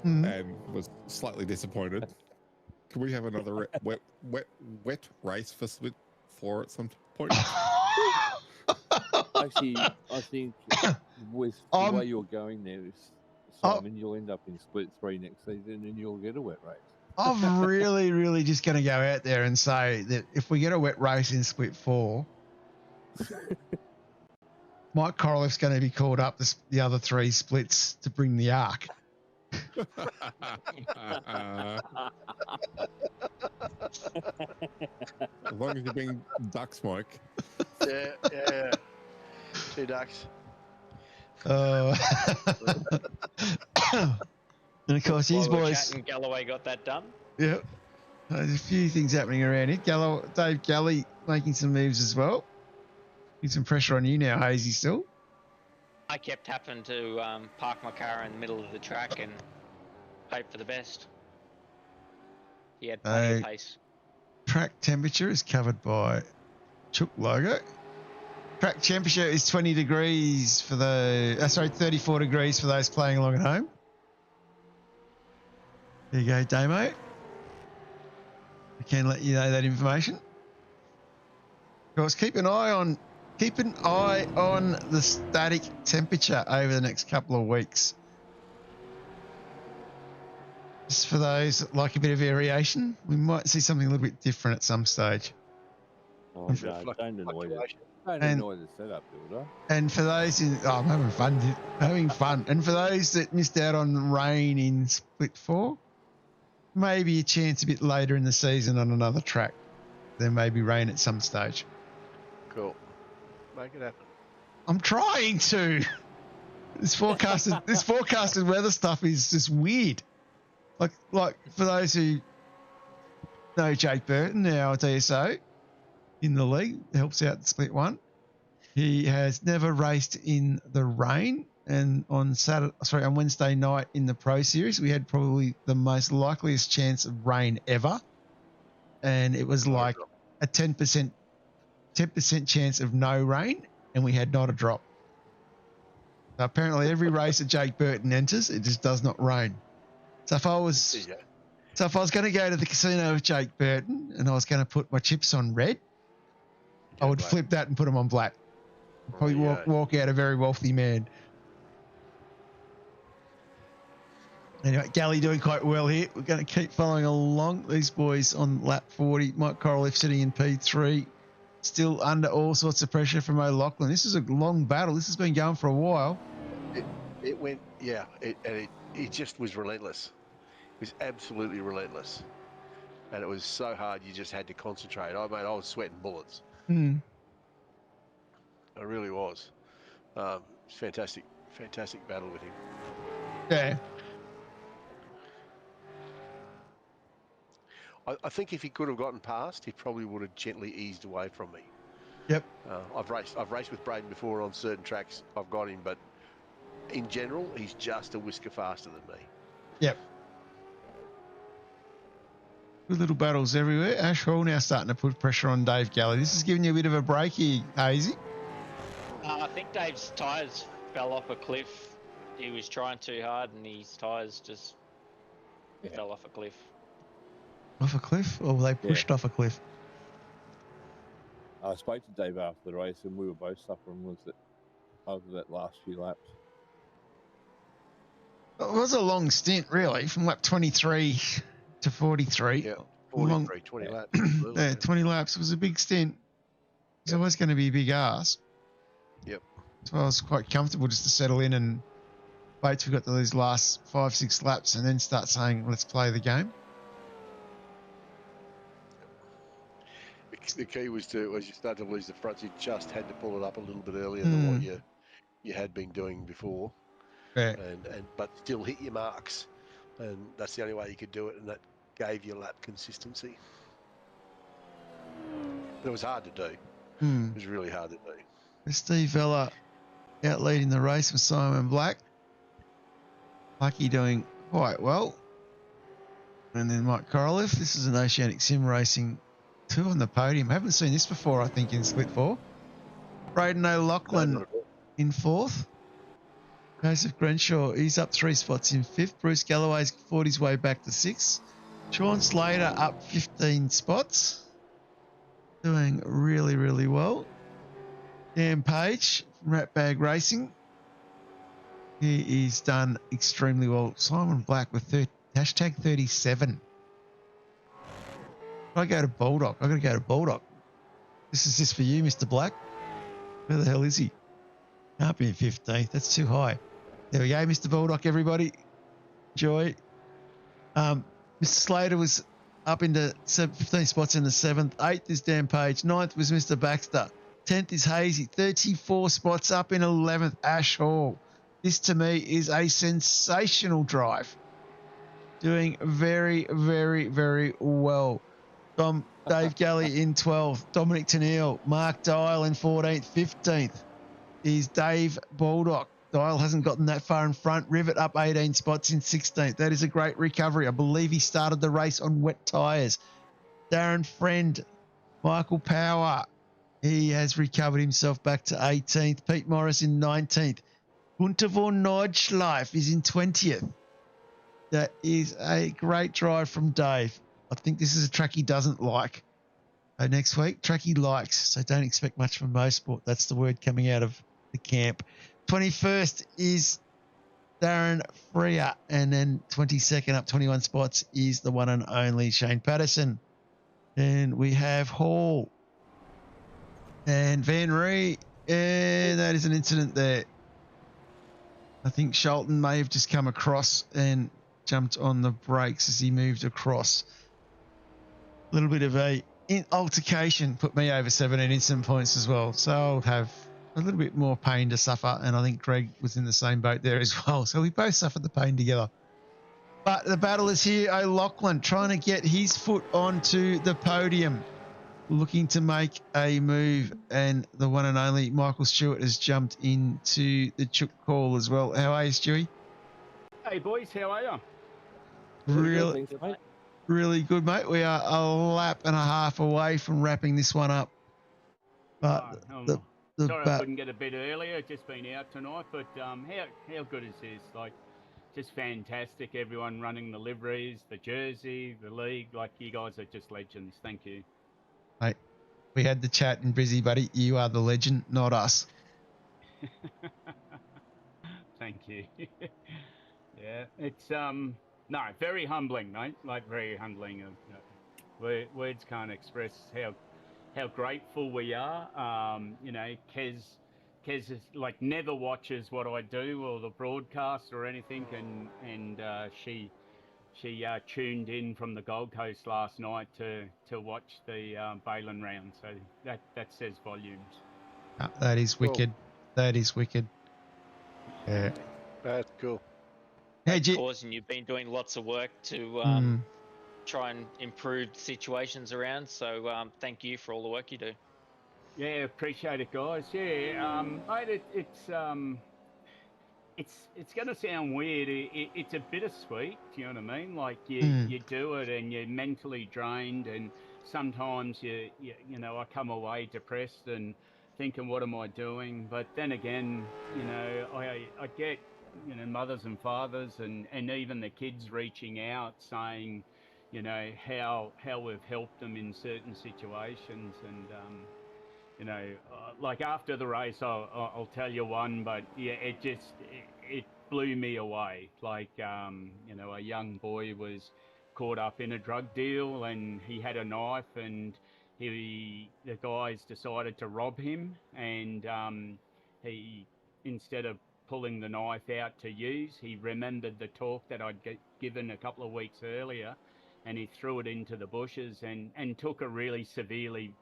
and was slightly disappointed. Can we have another wet race for split 4 at some point? Actually, I think with the way you're going there, Simon, you'll end up in split 3 next season and you'll get a wet race. I'm really, really just going to go out there and say that if we get a wet race in split 4, Mike Korolev's going to be called up the other 3 splits to bring the arc. As long as you're being ducks, Mike. Yeah. 2 ducks. And of course, his While we're boys. chatting, Galloway got that done. Yep. There's a few things happening around here. Dave Galley making some moves as well. Need some pressure on you now, Hazy, still. I kept having to park my car in the middle of the track and hope for the best. He had plenty of pace. Track temperature is covered by Chook logo. Track temperature is 20 degrees for 34 degrees for those playing along at home. There you go, Damo. I can let you know that information. Of course, keep an eye on the static temperature over the next couple of weeks. Just for those that like a bit of variation, we might see something a little bit different at some stage. Oh, no, don't annoy the setup, Builder. And for those I'm having fun. And for those that missed out on rain in Split 4, maybe a chance a bit later in the season on another track. There may be rain at some stage. Cool. Make it happen. I'm trying to. This forecasted weather stuff is just weird. Like for those who know Jake Burton, our DSO in the league, helps out in Split 1. He has never raced in the rain, and on Wednesday night in the Pro Series, we had probably the most likeliest chance of rain ever, and it was like a 10% chance of no rain, and we had not a drop. So apparently, every race that Jake Burton enters, it just does not rain. So if I was going to go to the casino with Jake Burton and I was going to put my chips on red, I would flip that and put them on black. Probably walk out a very wealthy man. Anyway, Galley doing quite well here. We're going to keep following along. These boys on lap 40. Mike Korolev sitting in P3. Still under all sorts of pressure from O'Loughlin. This is a long battle. This has been going for a while. It went, it just was relentless. It was absolutely relentless. And it was so hard, you just had to concentrate. I was sweating bullets. Mm. It really was. Fantastic battle with him. Yeah. I think if he could have gotten past, he probably would have gently eased away from me. Yep. I've raced with Braden before on certain tracks. I've got him, but in general, he's just a whisker faster than me. Yep. Good little battles everywhere. Ash Hall now starting to put pressure on Dave Galley. This is giving you a bit of a break here, Hazy. I think Dave's tyres fell off a cliff. He was trying too hard and his tyres just fell off a cliff. Off a cliff? Or were they pushed off a cliff? I spoke to Dave after the race and we were both suffering over that last few laps. It was a long stint, really, from lap 23 to 43. Yeah, 43, 20 laps. Yeah, 20 laps. It was a big stint. It's always going to be a big ask. Yep. So I was quite comfortable just to settle in and wait till we got to these last 5-6 laps and then start saying, let's play the game. The key was as you start to lose the fronts, you just had to pull it up a little bit earlier than what you had been doing before. Yeah. But still hit your marks. And that's the only way you could do it, and that gave you lap consistency. But it was hard to do. It was really hard to do. Steve Vella out leading the race with Simon Black. Lucky doing quite well. And then Mike Korolev. This is an Oceanic Sim Racing 2 on the podium. I haven't seen this before, I think, in Split 4. Braden O'Loughlin in 4th. Joseph Grenshaw, he's up 3 spots in 5th. Bruce Galloway's fought his way back to 6th. Sean Slater up 15 spots. Doing really, really well. Dan Page from Ratbag Racing. He's done extremely well. Simon Black with hashtag 37. I go to Bulldog. I got to go to Bulldog. This is just for you, Mr. Black. Where the hell is he? Can't be in 15th. That's too high. There we go, Mr. Bulldog, everybody. Enjoy. Mr. Slater was up into 15 spots in the 7th. 8th is Dan Page. 9th was Mr. Baxter. 10th is Hazy. 34 spots up in 11th, Ash Hall. This, to me, is a sensational drive. Doing very, very, very well. Dave Galley in 12th. Dominic Tennille. Mark Dial in 14th. 15th is Dave Baldock. Dial hasn't gotten that far in front. Rivet up 18 spots in 16th. That is a great recovery. I believe he started the race on wet tyres. Darren Friend. Michael Power. He has recovered himself back to 18th. Pete Morris in 19th. Gunter von Nordschleife is in 20th. That is a great drive from Dave. I think this is a track he doesn't like. Next week, track he likes. So don't expect much from Motorsport. That's the word coming out of the camp. 21st is Darren Freer. And then 22nd up 21 spots is the one and only Shane Patterson. And we have Hall and Van Ree. And that is an incident there. I think Shelton may have just come across and jumped on the brakes as he moved across. A little bit of a altercation put me over 17 incident points as well. So I'll have a little bit more pain to suffer. And I think Greg was in the same boat there as well. So we both suffered the pain together. But the battle is here. O'Loughlin trying to get his foot onto the podium, looking to make a move. And the one and only Michael Stewart has jumped into the chook call as well. How are you, Stewie? Hey, boys. How are you? Really, really good, mate. We are a lap and a half away from wrapping this one up. But sorry I couldn't get a bit earlier. Just been out tonight. But how good is this? Like, just fantastic. Everyone running the liveries, the jersey, the league. Like, you guys are just legends. Thank you. Mate, we had the chat in Brizzy, buddy. You are the legend, not us. Thank you. Yeah, it's no, very humbling, mate. Like, very humbling. Words can't express how grateful we are. You know, Kez is, like, never watches what I do or the broadcast or anything, and she tuned in from the Gold Coast last night to watch the Balin round. So that says volumes. That is wicked. That is wicked. Yeah. That's cool. Hey, and you've been doing lots of work to try and improve situations around. So thank you for all the work you do. Yeah, appreciate it, guys. Yeah, mate, it's going to sound weird. It's a bittersweet. Do you know what I mean? Like, you do it and you're mentally drained, and sometimes you know, I come away depressed and thinking, what am I doing? But then again, you know, I get, you know, mothers and fathers and even the kids reaching out saying, you know, how we've helped them in certain situations. And you know, like, after the race, I'll tell you one, but yeah, it blew me away. Like, you know, a young boy was caught up in a drug deal and he had a knife, and the guys decided to rob him, and he, instead of pulling the knife out to use, he remembered the talk that I'd given a couple of weeks earlier, and he threw it into the bushes and took a really severely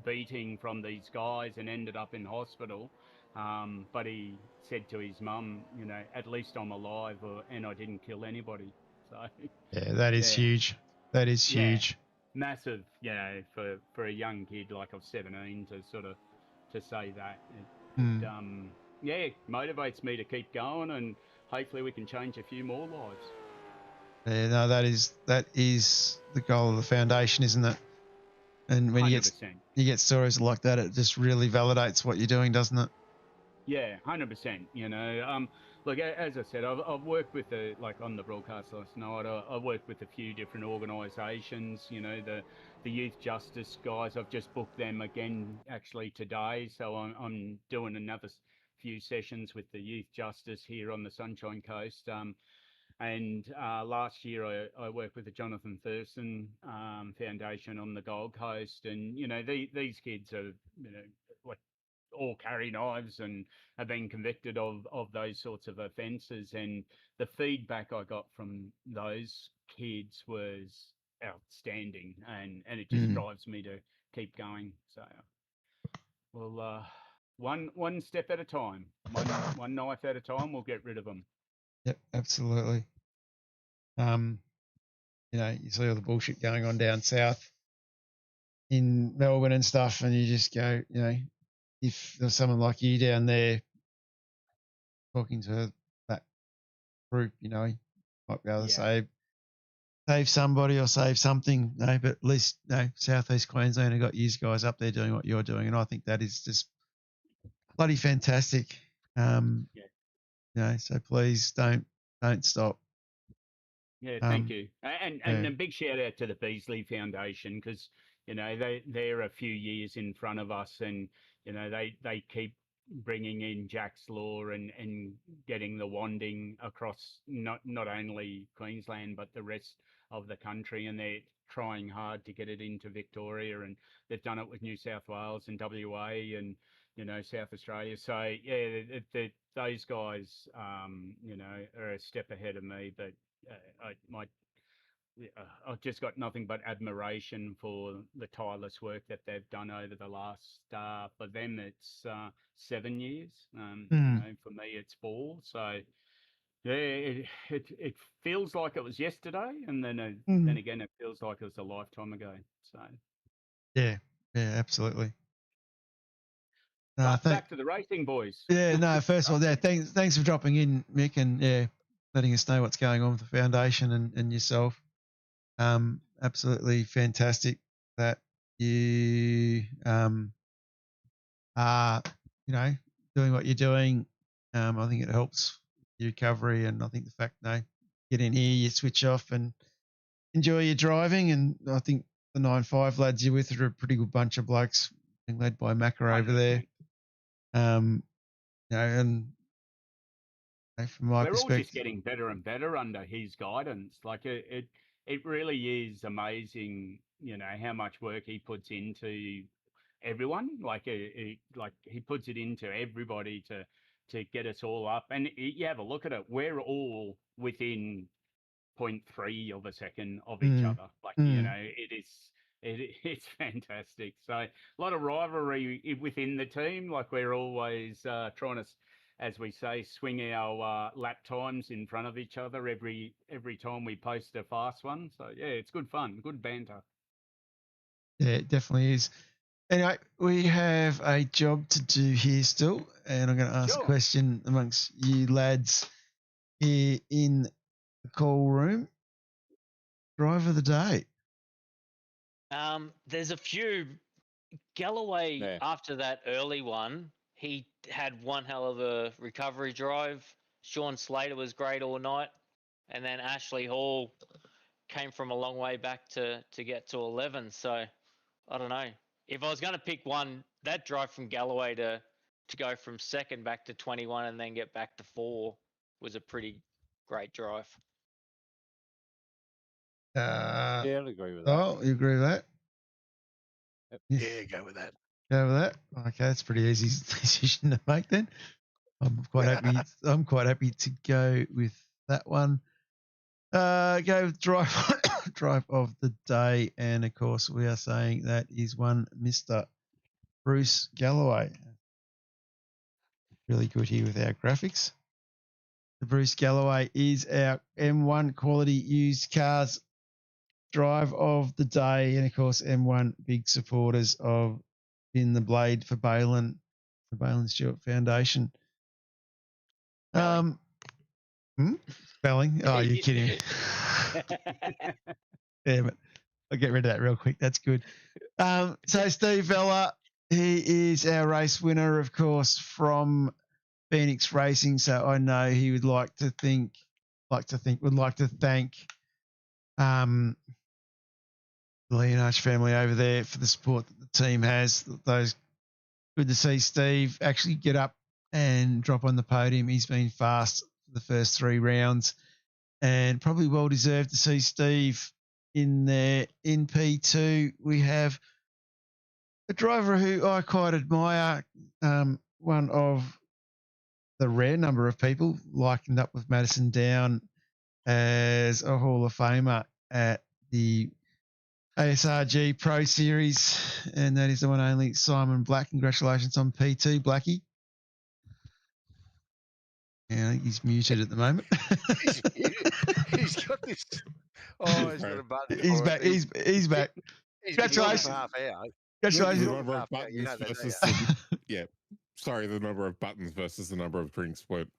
beating from these guys and ended up in hospital. But he said to his mum, you know, at least I'm alive, and I didn't kill anybody. So yeah, that is huge. That is huge. Massive, you know, for a young kid like of 17 to sort of to say that. It motivates me to keep going, and hopefully we can change a few more lives. Yeah, no, that is the goal of the foundation, isn't it? And when 100%. you get stories like that, it just really validates what you're doing, doesn't it? Yeah, 100%. You know, look, as I said, I've worked with like on the broadcast last night, I've worked with a few different organisations. You know, the Youth Justice guys, I've just booked them again actually today. So I'm doing another few sessions with the Youth Justice here on the Sunshine Coast. And last year I worked with the Jonathan Thurston Foundation on the Gold Coast, and you know, these kids are, you know, like, all carry knives and have been convicted of those sorts of offences, and the feedback I got from those kids was outstanding, and it just drives me to keep going. So well, one step at a time, one knife at a time, we'll get rid of them. Yep, absolutely. You know, you see all the bullshit going on down south in Melbourne and stuff, and you just go, you know, if there's someone like you down there talking to that group, you know, you might be able to save somebody or save something, you know, but at least, you know, Southeast Queensland have got you guys up there doing what you're doing, and I think that is just bloody fantastic. You know, so please don't stop. Yeah, thank you. And yeah. a big shout out to the Beasley Foundation, because they're a few years in front of us, and they keep bringing in Jack's Law and getting the wanding across not only Queensland but the rest of the country, and they're trying hard to get it into Victoria, and they've done it with New South Wales and WA and South Australia. So yeah, those guys are a step ahead of me, but I've just got nothing but admiration for the tireless work that they've done over the last. For them, it's 7 years. For me, it's 4. So yeah, it feels like it was yesterday, and then again, it feels like it was a lifetime ago. So yeah, absolutely. back to the racing, boys. Yeah, no. First of all, yeah, thanks for dropping in, Mick, and letting us know what's going on with the foundation and yourself. Absolutely fantastic that you are doing what you're doing. I think it helps your recovery, and I think the fact get in here, you switch off and enjoy your driving. And I think the 9.5 lads you're with are a pretty good bunch of blokes, being led by Macca over there. And from my We're perspective, all just getting better and better under his guidance. Like it really is amazing, how much work he puts into everyone. Like he puts it into everybody to get us all up. And you have a look at it, we're all within 0.3 of a second of each other. Like it's fantastic. So a lot of rivalry within the team. Like we're always trying to, as we say, swing our lap times in front of each other every time we post a fast one. So yeah, it's good fun, good banter. Yeah, it definitely is. Anyway, we have a job to do here still, and I'm going to ask a question amongst you lads here in the call room. Driver of the day. There's a few. Galloway, after that early one, he had one hell of a recovery drive. Sean Slater was great all night. And then Ashley Hall came from a long way back to get to 11. So I don't know. If I was going to pick one, that drive from Galloway to go from second back to 21 and then get back to 4 was a pretty great drive. Yeah, I'd agree with that. Oh, you agree with that? Yeah, go with that. Go with that. Okay, that's a pretty easy decision to make then. I'm quite happy. I'm quite happy to go with that one. Go with drive of the day, and of course we are saying that is one Mr. Bruce Galloway. Really good here with our graphics. The Bruce Galloway is our M1 quality used cars drive of the day, and of course M1 big supporters of In the Blade for Balin, the Balin Stewart Foundation. Belling. Oh, you're kidding me. Damn it. I'll get rid of that real quick. That's good. So Steve Vella, he is our race winner, of course, from Phoenix Racing. So I know he would like to thank the Leonardo family over there for the support that the team has. Those good to see Steve actually get up and drop on the podium. He's been fast for the first 3 rounds, and probably well deserved to see Steve in there. In P2, we have a driver who I quite admire, one of the rare number of people likened up with Madison Down as a Hall of Famer at the ASRG Pro Series, and that is the one only Simon Black. Congratulations on P2, Blackie. Yeah, I think he's muted at the moment. He's muted. He's got this. Oh, he's got a button. He's back. He's back. Congratulations. Half hour. Congratulations. The number of buttons versus sorry, the number of buttons versus the number of drinks weren't.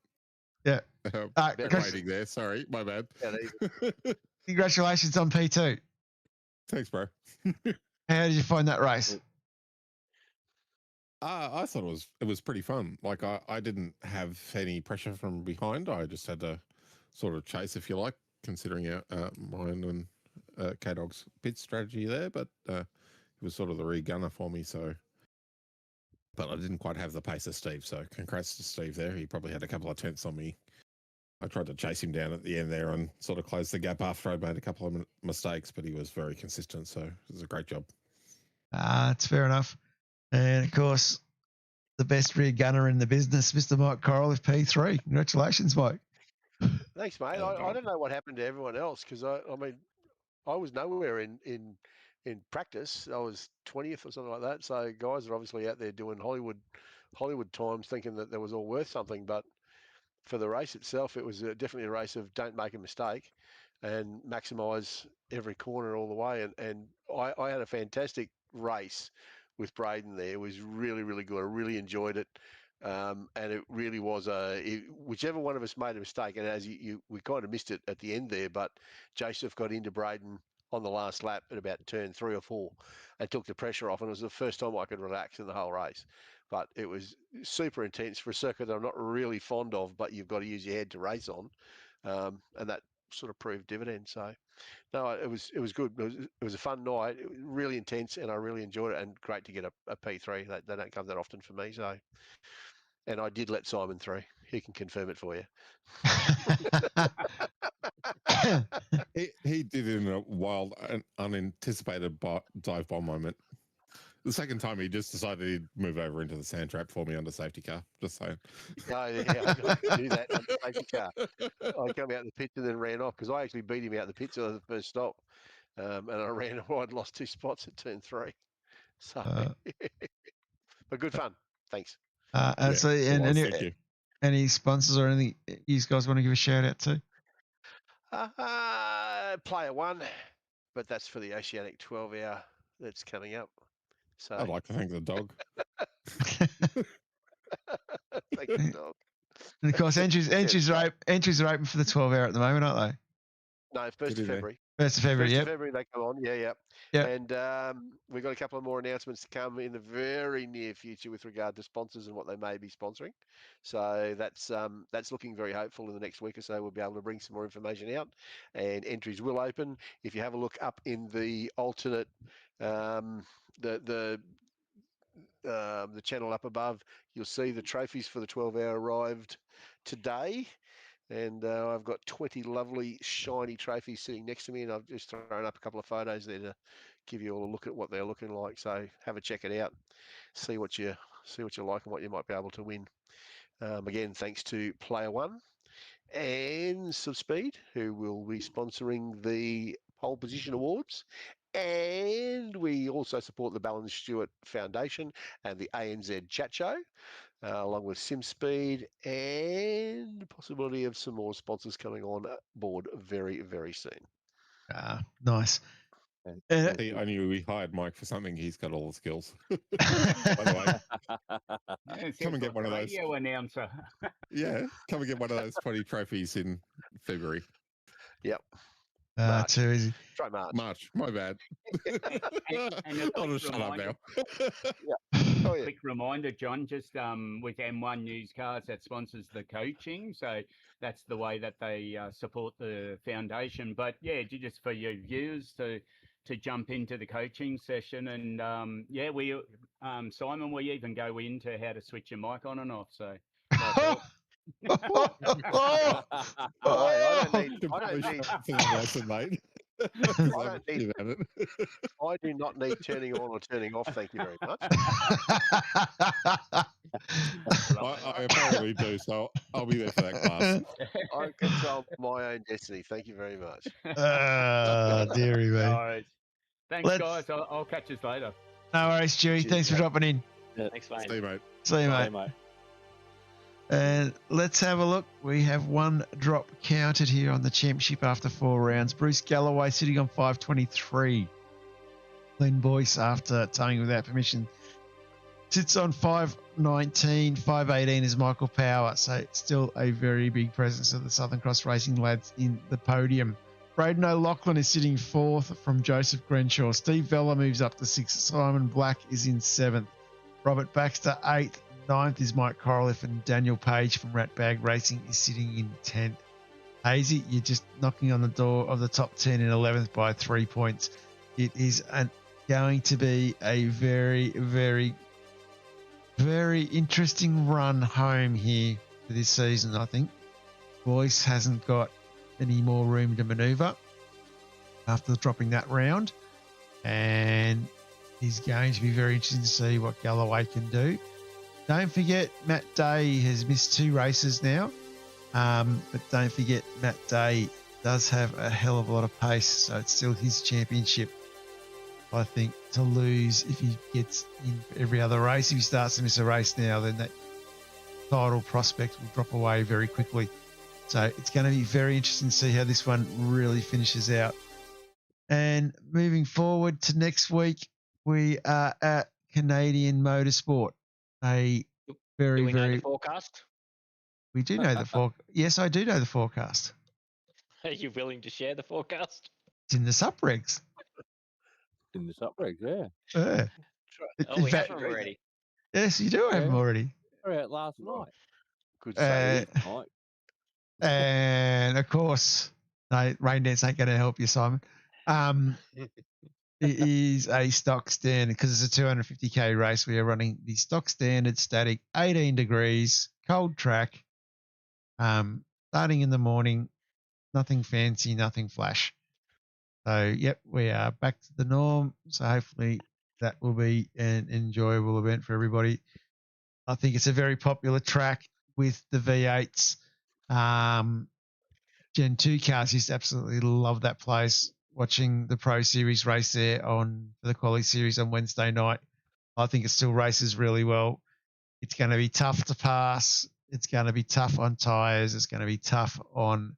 Yeah. Waiting there. Sorry, my bad. Congratulations on P2. Thanks, bro. How did you find that race? I thought it was pretty fun. Like I didn't have any pressure from behind. I just had to sort of chase, if you like, considering mine and K-Dog's pit strategy there, but he was sort of the re-gunner for me, so... But I didn't quite have the pace of Steve, so congrats to Steve there. He probably had a couple of tenths on me. I tried to chase him down at the end there and sort of close the gap after I'd made a couple of mistakes, but he was very consistent, so it was a great job. It's fair enough. And, of course, the best rear gunner in the business, Mr. Mike Corral with P3. Congratulations, Mike. Thanks, mate. I don't know what happened to everyone else because I mean, I was nowhere in practice. I was 20th or something like that. So guys are obviously out there doing Hollywood times, thinking that there was all worth something. But for the race itself, it was definitely a race of don't make a mistake and maximise every corner all the way. And I had a fantastic race with Braden there. It was really, really good. I really enjoyed it. And it really was whichever one of us made a mistake, and as we kind of missed it at the end there, but Joseph got into Braden on the last lap at about turn 3 or 4 and took the pressure off, and it was the first time I could relax in the whole race. But it was super intense for a circuit that I'm not really fond of, but you've got to use your head to race on, and that sort of proved dividends. So no, it was good. It was a fun night. It was really intense, and I really enjoyed it, and great to get a P3. They don't come that often for me, so... And I did let Simon through. He can confirm it for you. He did it in a wild, unanticipated dive bomb moment. The second time, he just decided he'd move over into the sand trap for me under safety car. Just saying. No, yeah, I got to do that under safety car. I come out the pits and then ran off because I actually beat him out the pits on the first stop. And I ran, I'd lost 2 spots at turn 3. So, but good fun. Thanks. So, any sponsors or anything you guys want to give a shout out to? Player 1, but that's for the Oceanic 12-hour that's coming up. So I'd like to thank the dog. Thank you, dog. And of course, entries are open for the 12-hour at the moment, aren't they? No, 1st of February. 1st of February, 1st yep. of February they come on, yeah. And we've got a couple of more announcements to come in the very near future with regard to sponsors and what they may be sponsoring. So that's looking very hopeful. In the next week or so, we'll be able to bring some more information out, and entries will open. If you have a look up in the alternate, the channel up above, you'll see the trophies for the 12-hour arrived today. And I've got 20 lovely, shiny trophies sitting next to me, and I've just thrown up a couple of photos there to give you all a look at what they're looking like. So have a check it out, see what you like and what you might be able to win. Again, thanks to Player 1 and Subspeed, who will be sponsoring the Pole Position Awards. And we also support the Balin Stewart Foundation and the ANZ Chat Show, along with SimSpeed, and the possibility of some more sponsors coming on board very, very soon. Nice. I knew we hired Mike for something. He's got all the skills. By the way, come and get one of those. Radio announcer. Yeah, come and get one of those 20 trophies in February. Yep. Too easy. Try March. My bad. and I'll just shut up now. Quick reminder, John, just with M1 Used Cars, that sponsors the coaching. So that's the way that they support the foundation. But yeah, just for your viewers to jump into the coaching session. And we Simon, we even go into how to switch your mic on and off. So I do not need turning on or turning off. Thank you very much. I apparently do, so I'll be there for that class. I control my own destiny. Thank you very much. Dearie me. All right. Thanks, guys. I'll catch you later. No worries, Stewie. Thanks for dropping in. Yeah, thanks, mate. See you, mate. See you, mate. And let's have a look. We have one drop counted here on the championship after 4 rounds. Bruce Galloway sitting on 523. Glen Boyce, after towing without permission, sits on 519. 518 is Michael Power. So still a very big presence of the Southern Cross Racing lads in the podium. Braden O'Loughlin is sitting 4th from Joseph Grenshaw. Steve Vella moves up to 6th. Simon Black is in 7th. Robert Baxter 8th. 9th is Mike Coraliff, and Daniel Page from Ratbag Racing is sitting in 10th. hazy. You're just knocking on the door of the top 10 and 11th by 3 points. It is going to be a very, very, very interesting run home here for this season, I think. Boyce hasn't got any more room to manoeuvre after dropping that round, and is going to be very interesting to see what Galloway can do. Don't forget, Matt Day has missed 2 races now, but don't forget Matt Day does have a hell of a lot of pace, so it's still his championship, I think, to lose if he gets in for every other race. If he starts to miss a race now, then that title prospect will drop away very quickly. So it's going to be very interesting to see how this one really finishes out. And moving forward to next week, we are at Canadian Motorsport. A very, Do we know very... the forecast? We do know the forecast. Yes, I do know the forecast. Are you willing to share the forecast? It's in the subregs. In the subregs, yeah. Yeah. Oh, we have them already. Yes, you do have them already. We're out last night. Good save. Night. And of course, no, rain dance ain't going to help you, Simon. It is a stock standard because it's a 250k race. We are running the stock standard static, 18 degrees, cold track, starting in the morning, nothing fancy, nothing flash. So, yep, we are back to the norm. So hopefully that will be an enjoyable event for everybody. I think it's a very popular track with the V8s. Gen 2 cars used to absolutely love that place. Watching the Pro Series race there on the Quali Series on Wednesday night, I think it still races really well. It's going to be tough to pass. It's going to be tough on tyres. It's going to be tough on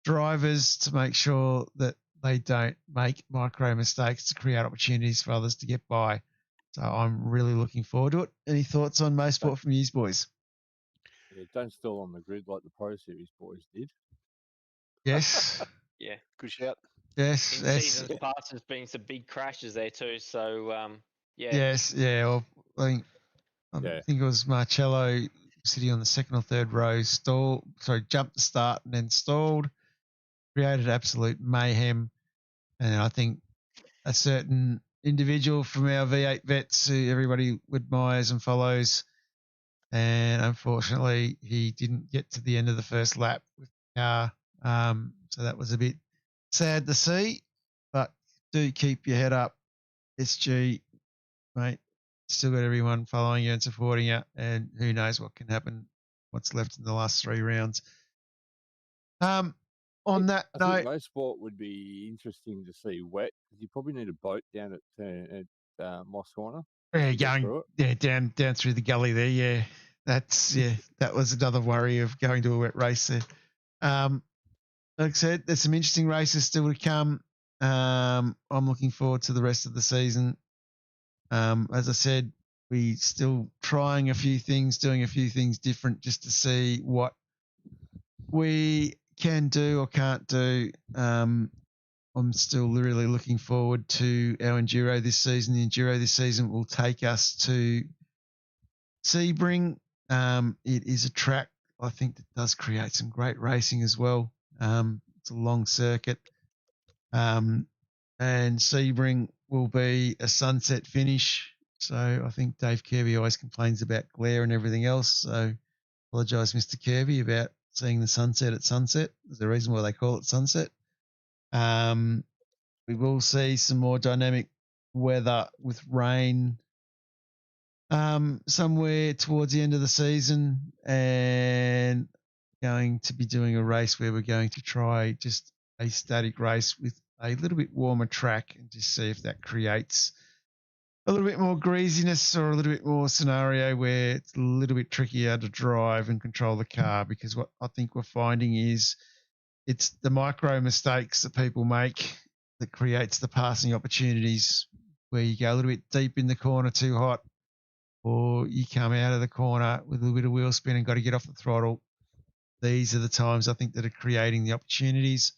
drivers to make sure that they don't make micro mistakes to create opportunities for others to get by. So I'm really looking forward to it. Any thoughts on Motorsport from you boys? Yeah, don't stall on the grid like the Pro Series boys did. Yes. Yeah. Good shout. Yes. In seasons past, there's been some big crashes there too. So, yeah. Yes. Yeah. Well, I think it was Marcello sitting on the second or third row, jumped the start and then stalled, created absolute mayhem. And I think a certain individual from our V8 vets who everybody admires and follows, and unfortunately he didn't get to the end of the first lap with the car. So that was a bit sad to see, but do keep your head up, SG, mate. Still got everyone following you and supporting you, and who knows what can happen, what's left in the last 3 rounds. On that note, I think Motorsport would be interesting to see wet, because you probably need a boat down at Moss Corner. Yeah, down through the gully there. Yeah, that was another worry of going to a wet race there. Like I said, there's some interesting races still to come. I'm looking forward to the rest of the season. As I said, we still trying a few things, doing a few things different just to see what we can do or can't do. I'm still really looking forward to our Enduro this season. The Enduro this season will take us to Sebring. It is a track, I think, that does create some great racing as well. It's a long circuit. And Sebring will be a sunset finish. So I think Dave Kirby always complains about glare and everything else. So apologise, Mr. Kirby, about seeing the sunset at sunset. There's a reason why they call it sunset. We will see some more dynamic weather with rain somewhere towards the end of the season, and going to be doing a race where we're going to try just a static race with a little bit warmer track and just see if that creates a little bit more greasiness or a little bit more scenario where it's a little bit trickier to drive and control the car, because what I think we're finding is it's the micro mistakes that people make that creates the passing opportunities, where you go a little bit deep in the corner too hot, or you come out of the corner with a little bit of wheel spin and got to get off the throttle. These are the times I think that are creating the opportunities.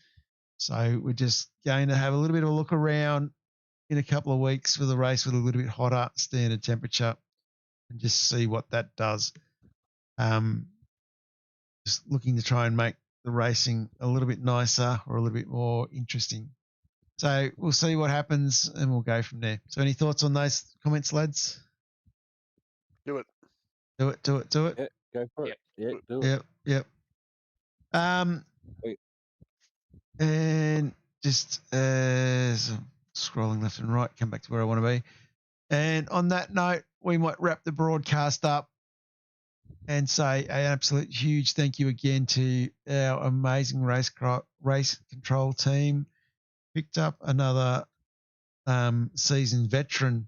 So we're just going to have a little bit of a look around in a couple of weeks for the race with a little bit hotter standard temperature and just see what that does. Just looking to try and make the racing a little bit nicer or a little bit more interesting. So we'll see what happens and we'll go from there. So any thoughts on those comments, lads? Do it. Do it. Yeah, go for it. Yeah, do it. Yep. Wait. And just as I'm scrolling left and right, come back to where I want to be. And on that note, we might wrap the broadcast up and say an absolute huge thank you again to our amazing race control team. Picked up another seasoned veteran,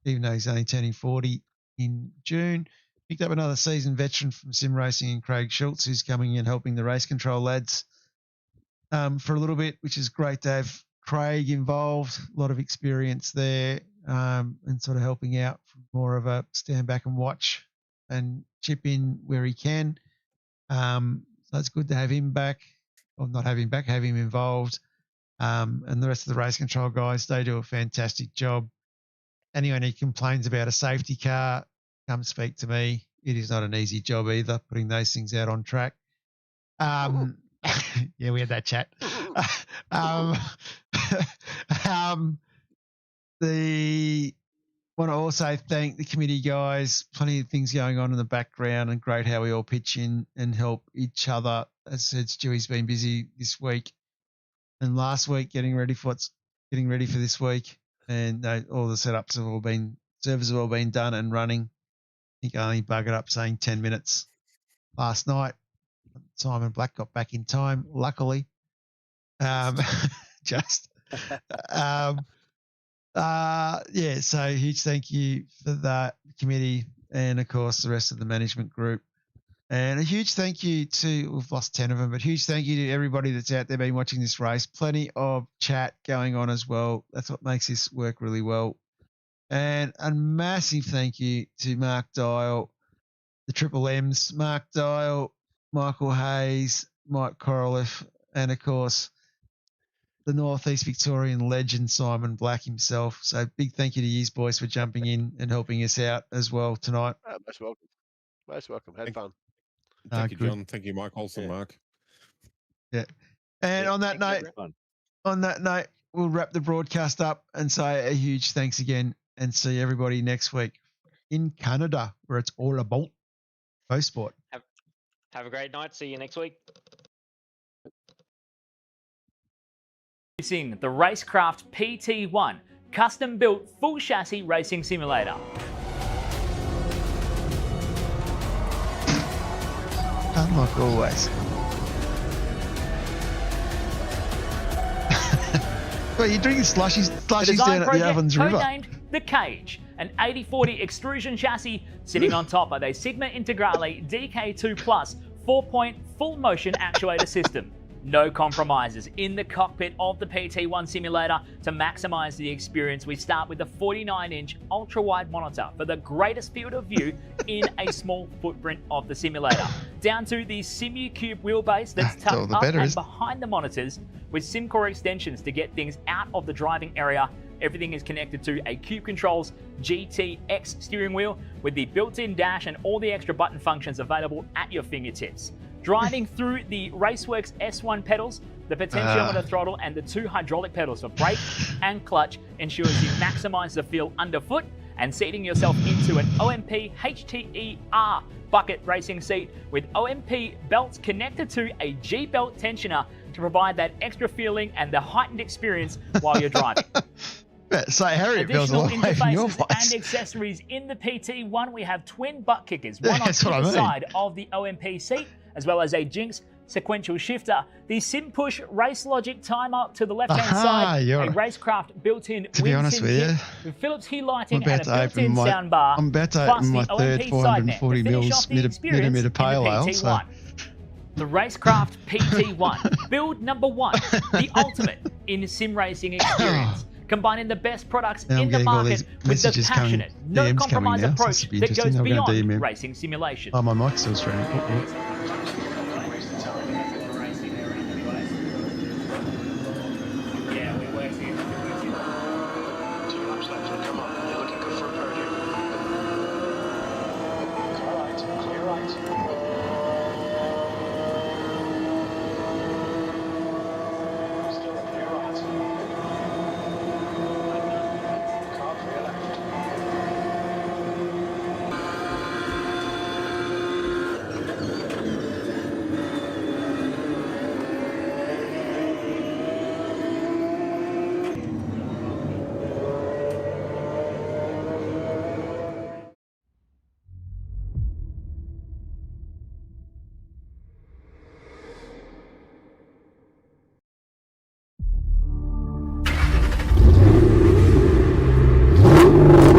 even though he's only turning 40 in June. Picked up another seasoned veteran from Sim Racing in Craig Schultz, who's coming in helping the race control lads for a little bit, which is great to have Craig involved. A lot of experience there and sort of helping out from more of a stand back and watch and chip in where he can. So it's good to have him back, or not have him back, have him involved. And the rest of the race control guys, they do a fantastic job. Anyone who complains about a safety car, come speak to me. It is not an easy job either, putting those things out on track. Yeah, we had that chat. Want to also thank the committee guys. Plenty of things going on in the background, and great how we all pitch in and help each other. As I said, Stewie's been busy this week and last week getting ready for this week, and all the setups have all been, servers have all been done and running. I think I only buggered up saying 10 minutes last night. Simon Black got back in time, luckily. So huge thank you for that committee and, of course, the rest of the management group. And a huge thank you to, we've lost 10 of them, but huge thank you to everybody that's out there been watching this race. Plenty of chat going on as well. That's what makes this work really well. And a massive thank you to Mark Dial, the Triple M's, Mark Dial, Michael Hayes, Mike Coroliff, and, of course, the Northeast Victorian legend, Simon Black himself. So big thank you to you boys for jumping in and helping us out as well tonight. Most welcome. Most welcome. Had fun. Thank you, John. Thank you, Mike. Also, Mark. Yeah. And on that note, we'll wrap the broadcast up and say a huge thanks again and see everybody next week in Canada, where it's all about Motorsport. Have a great night. See you next week. Introducing the RaceKraft PT1, custom-built full chassis racing simulator. Unlike always. Well, you're drinking slushies down at the Ovens River. Codenamed the Cage, an 8040 extrusion chassis sitting on top of a Sigma Integrale DK2 Plus 4-point full motion actuator system. No compromises in the cockpit of the PT1 simulator. To maximize the experience, we start with a 49-inch ultra-wide monitor for the greatest field of view in a small footprint of the simulator. Down to the SimuCube wheelbase that's tucked up and behind the monitors with SimCore extensions to get things out of the driving area. Everything is connected to a Cube Controls GTX steering wheel with the built-in dash and all the extra button functions available at your fingertips. Driving through the Raceworks S1 pedals, the potentiometer throttle and the 2 hydraulic pedals for brake and clutch ensures you maximize the feel underfoot, and seating yourself into an OMP HTER bucket racing seat with OMP belts connected to a G-belt tensioner to provide that extra feeling and the heightened experience while you're driving. So Harriet feels a Additional lot away from your interfaces voice. and accessories in the PT1. We have twin butt kickers, one on either side of the OMP seat, as well as a Jinx sequential shifter. The SimPush Race Logic timer to the left-hand side, a RaceKraft built-in wind sim kit with Philips Hue lighting and a built-in soundbar. I'm about to open my third 440 mils millimeter pale ale. So. The RaceKraft PT1, build number 1, the ultimate in sim racing experience. Combining the best products in the market with the passionate, no compromise approach that goes beyond racing simulation. Oh, my mic's still streaming. Yeah, we work here. Bye.